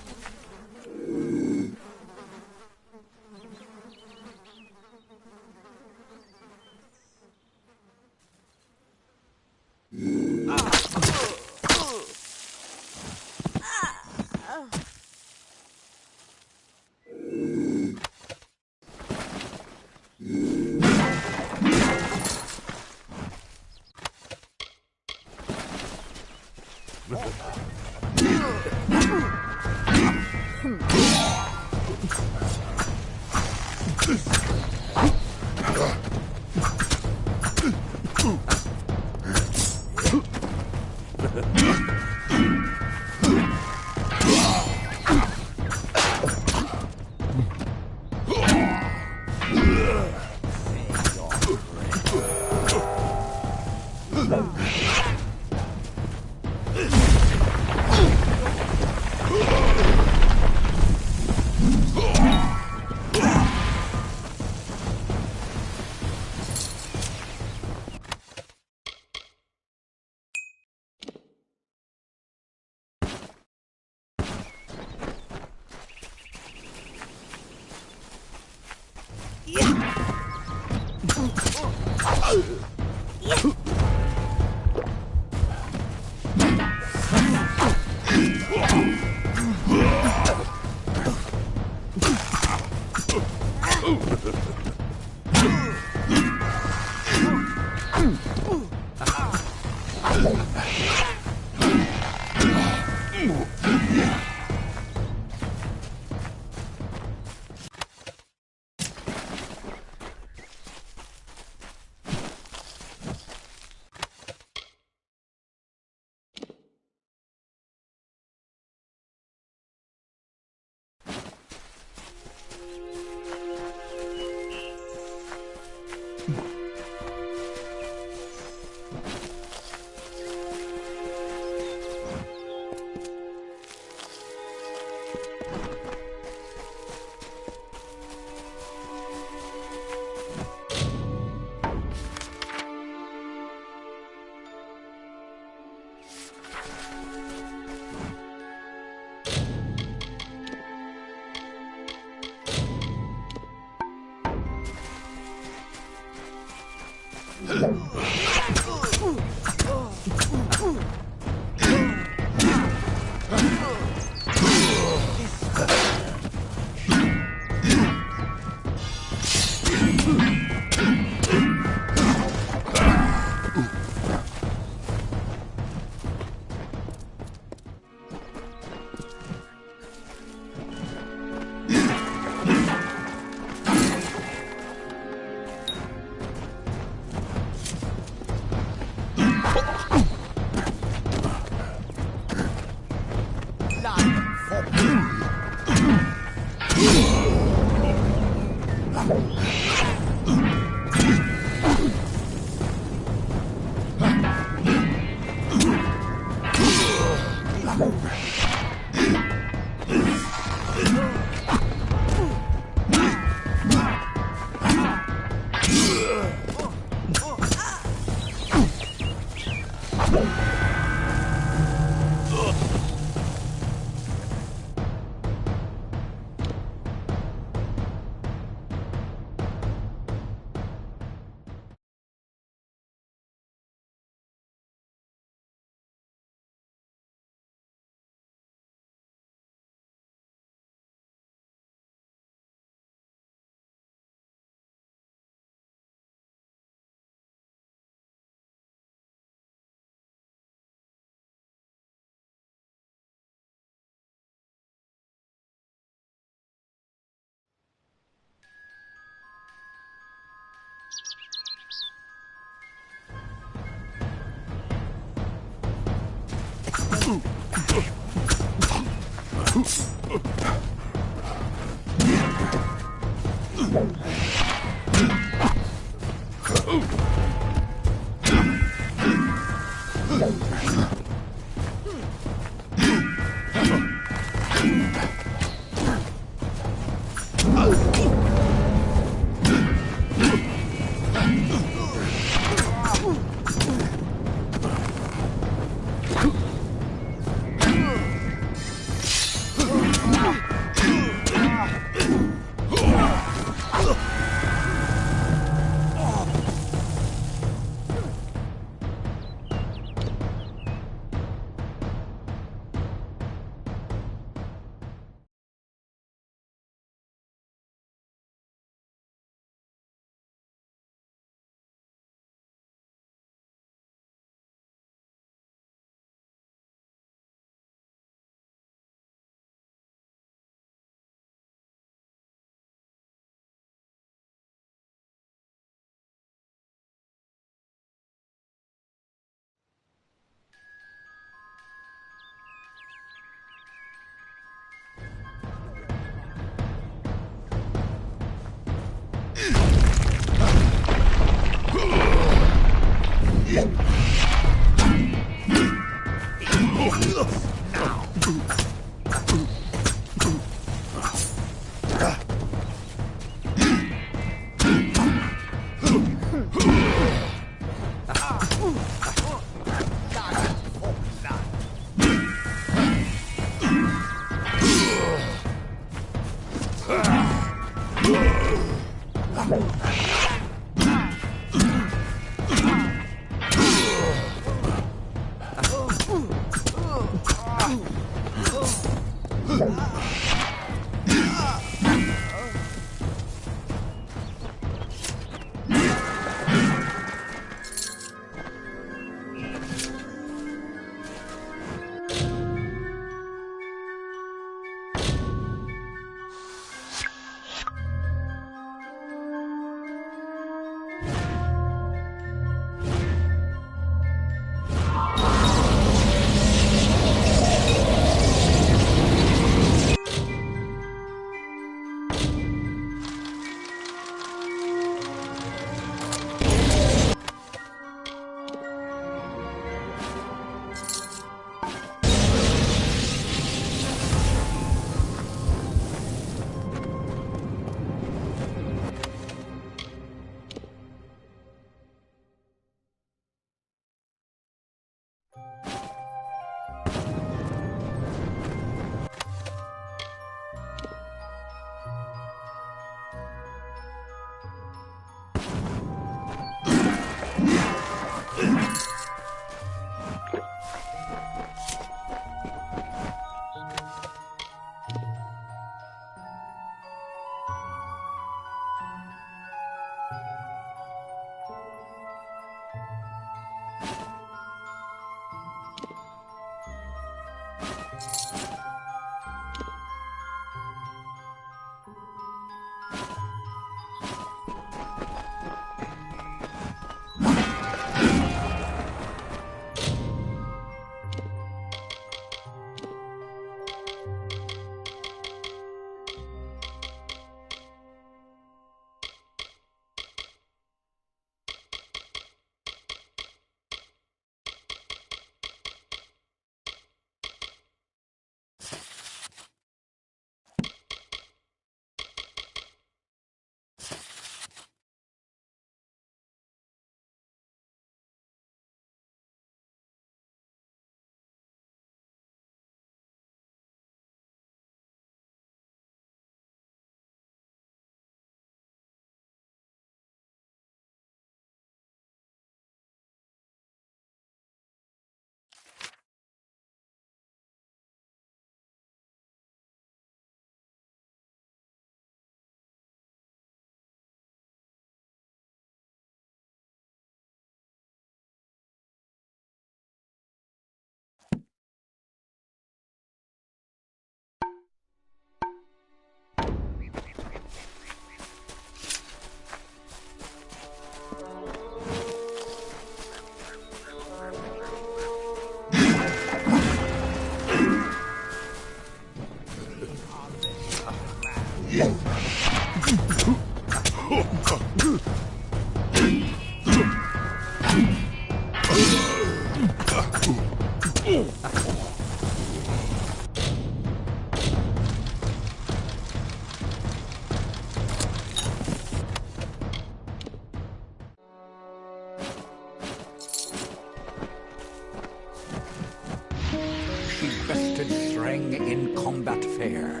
In combat fair,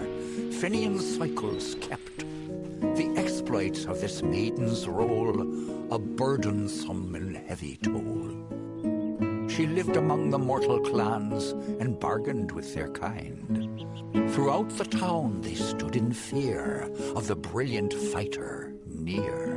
Finian's cycles kept. The exploits of this maiden's role, a burdensome and heavy toll. She lived among the mortal clans and bargained with their kind. Throughout the town they stood in fear of the brilliant fighter near.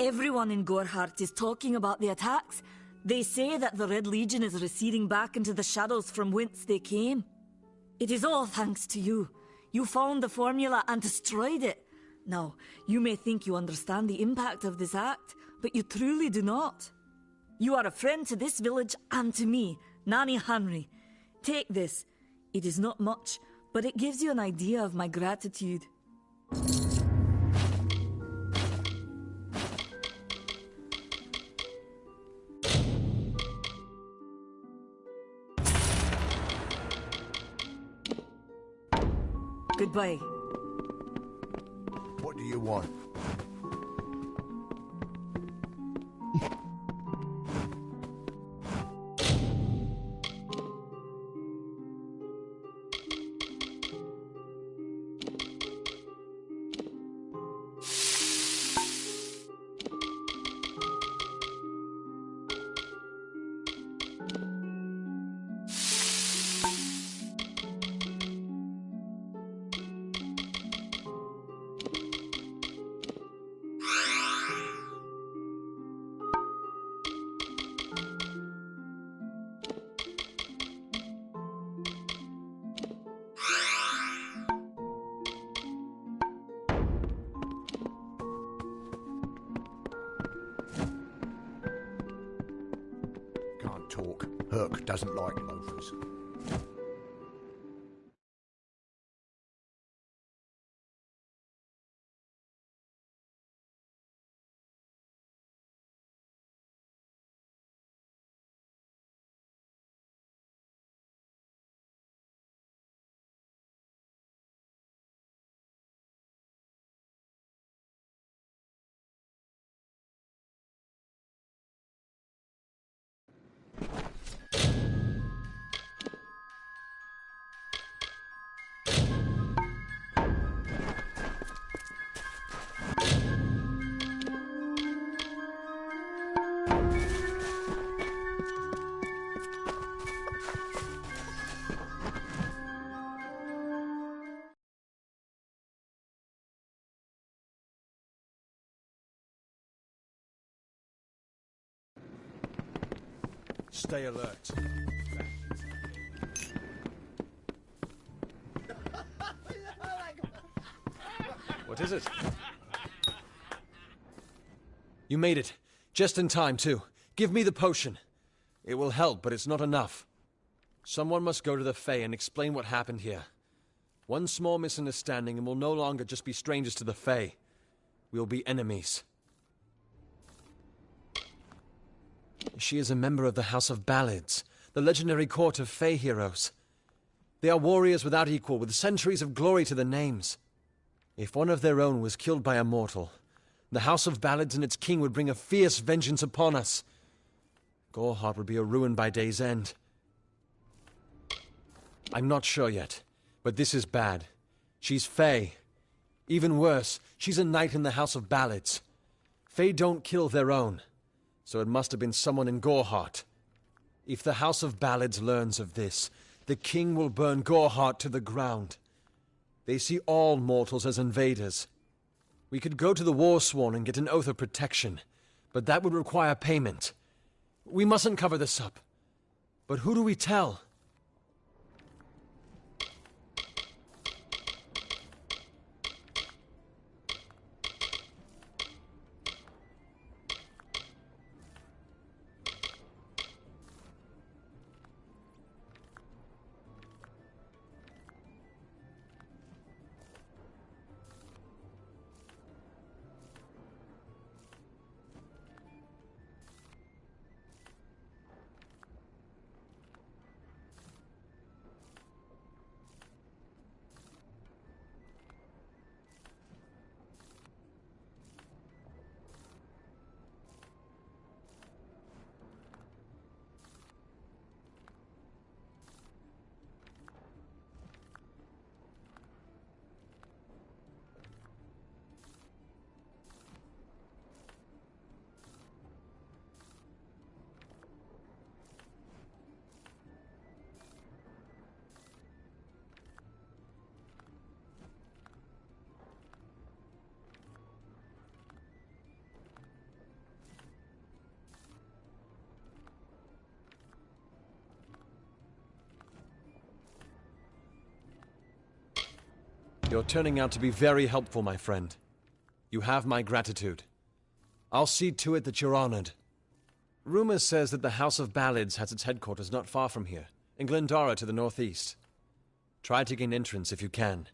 Everyone in Gorhart is talking about the attacks. They say that the Red Legion is receding back into the shadows from whence they came. It is all thanks to you. You found the formula and destroyed it. Now, you may think you understand the impact of this act, but you truly do not. You are a friend to this village and to me, Nanny Henry. Take this. It is not much, but it gives you an idea of my gratitude. Goodbye. What do you want? talk. Herc doesn't like loafers. Stay alert. What is it? You made it. Just in time, too. Give me the potion. It will help, but it's not enough. Someone must go to the Fae and explain what happened here. One small misunderstanding and we'll no longer just be strangers to the Fae. We'll be enemies. She is a member of the House of Ballads, the legendary court of Fae heroes. They are warriors without equal, with centuries of glory to their names. If one of their own was killed by a mortal, the House of Ballads and its king would bring a fierce vengeance upon us. Goreheart would be a ruin by day's end. I'm not sure yet, but this is bad. She's Fae. Even worse, she's a knight in the House of Ballads. Fae don't kill their own, so it must have been someone in Goreheart. If the House of Ballads learns of this, the king will burn Goreheart to the ground. They see all mortals as invaders. We could go to the Warsworn and get an oath of protection, but that would require payment. We mustn't cover this up. But who do we tell? You're turning out to be very helpful, my friend. You have my gratitude. I'll see to it that you're honored. Rumor says that the House of Ballads has its headquarters not far from here, in Glendara to the northeast. Try to gain entrance if you can.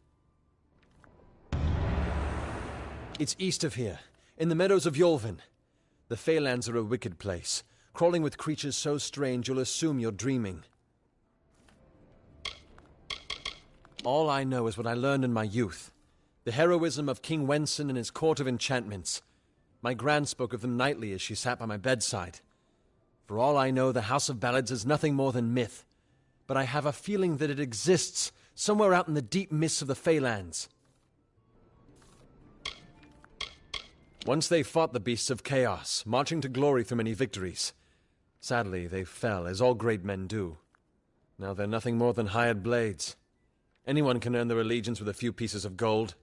It's east of here, in the meadows of Yolvin. The Feylands are a wicked place, crawling with creatures so strange you'll assume you're dreaming. All I know is what I learned in my youth. The heroism of King Wenson and his court of enchantments. My gran spoke of them nightly as she sat by my bedside. For all I know, the House of Ballads is nothing more than myth. But I have a feeling that it exists somewhere out in the deep mists of the Feylands. Once they fought the beasts of chaos, marching to glory through many victories. Sadly, they fell, as all great men do. Now they're nothing more than hired blades. Anyone can earn their allegiance with a few pieces of gold.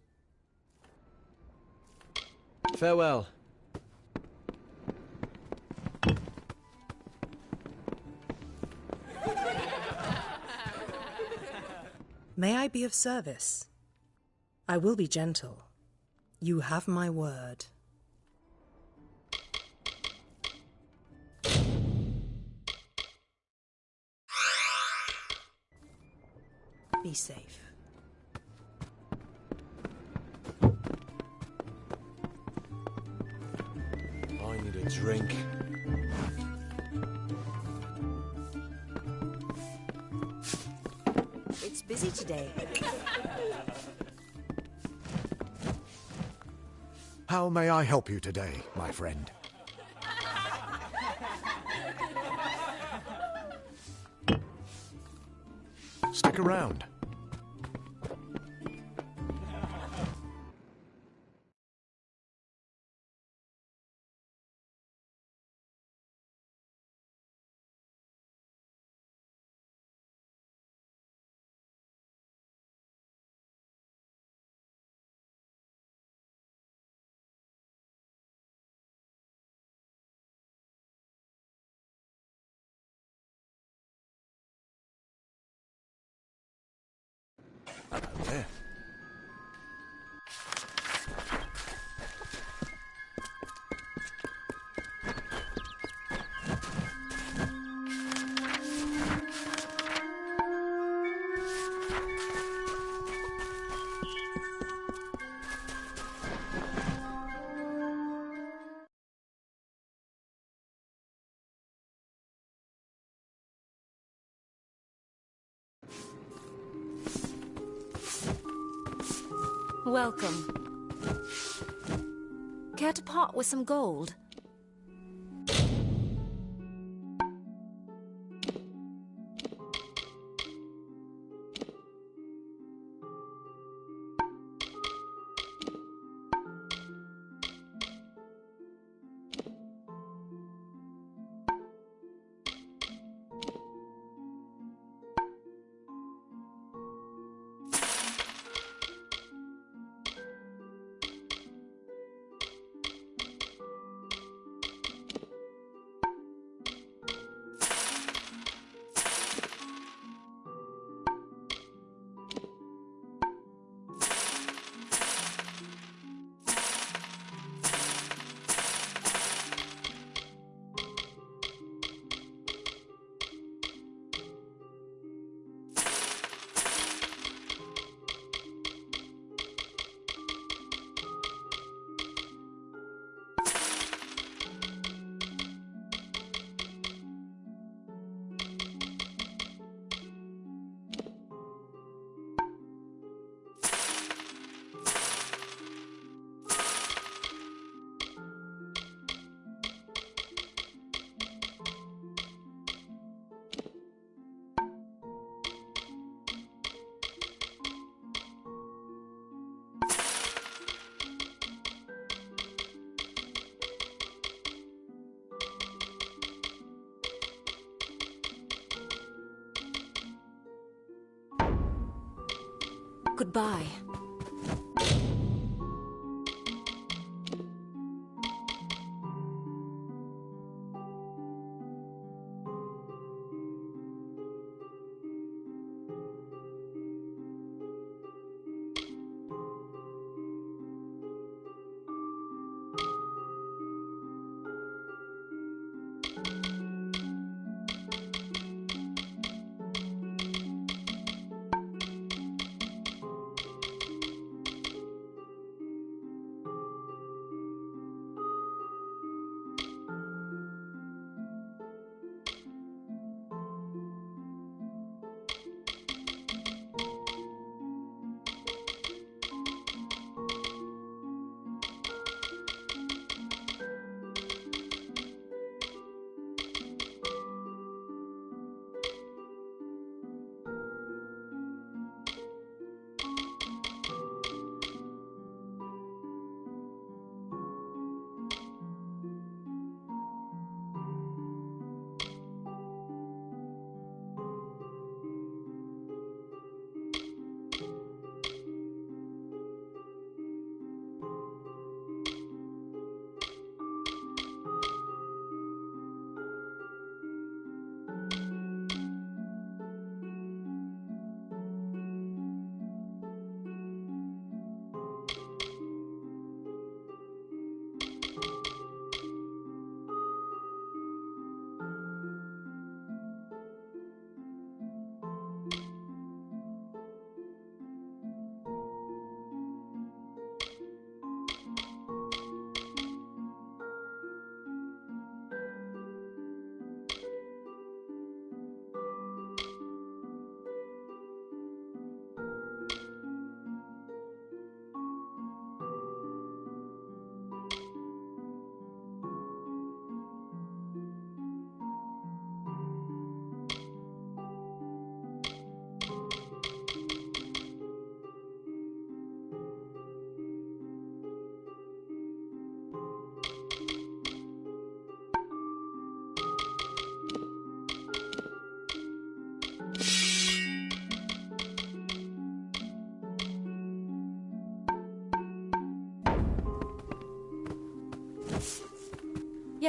Farewell. May I be of service? I will be gentle. You have my word. Be safe. I need a drink. It's busy today. How may I help you today, my friend? Stick around. Hello there. Welcome. Care to part with some gold? Goodbye.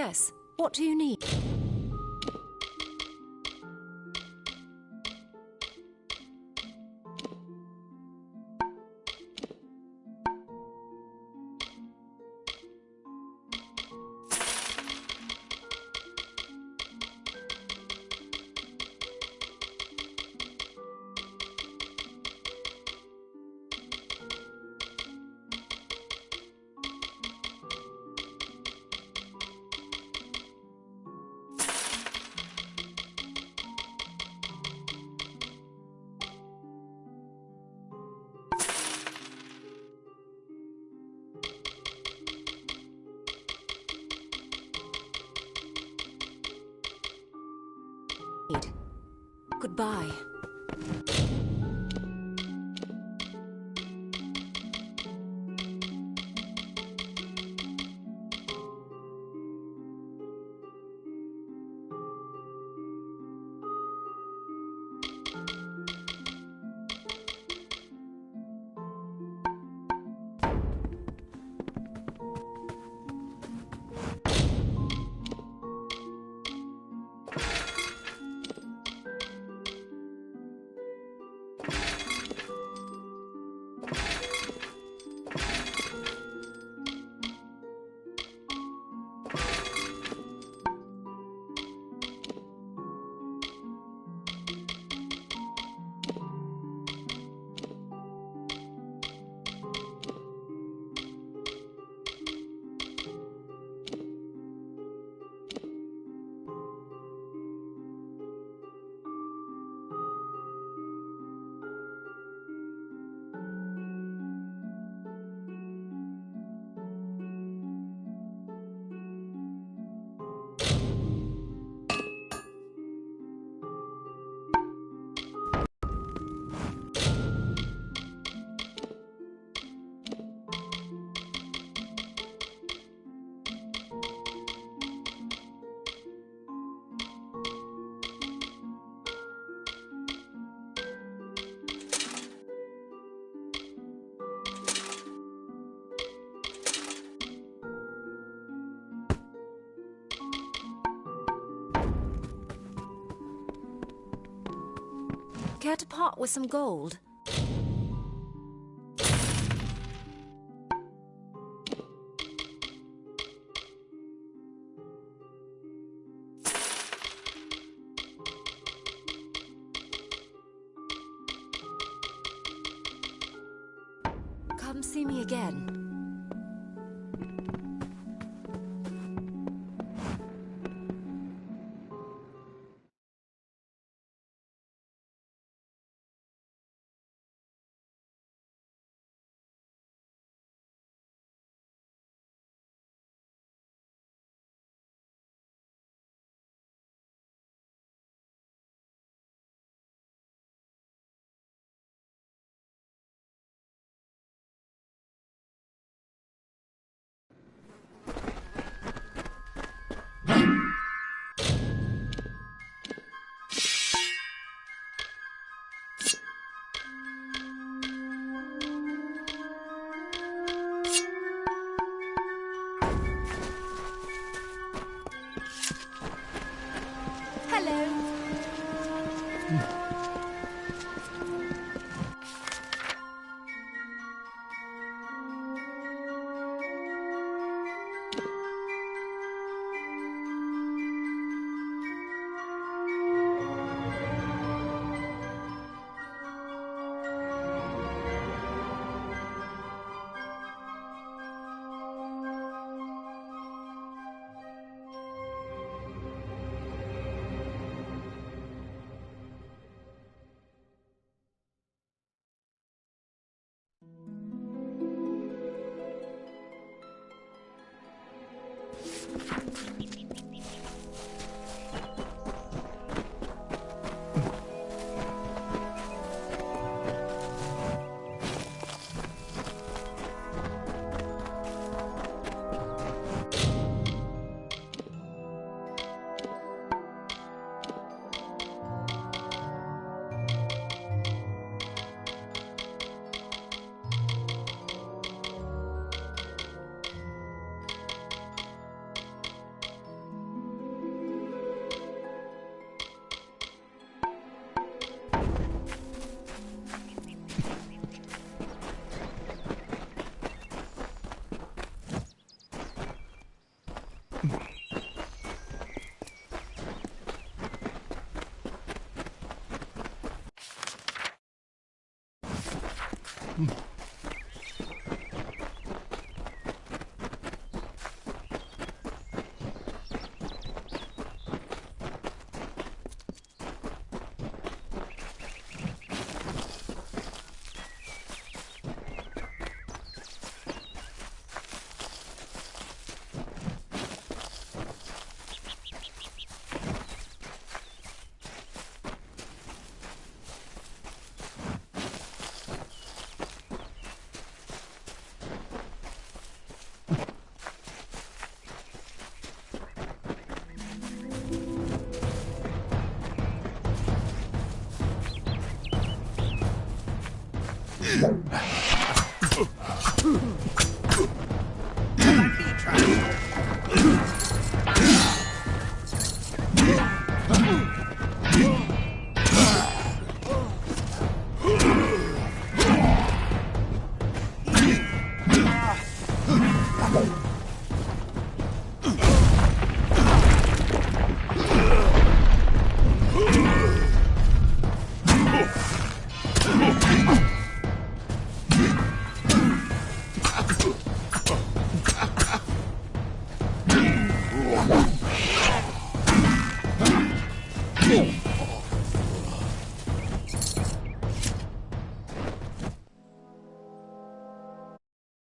Yes. What do you need? Goodbye. Care to part with some gold? Come see me again. Whoa!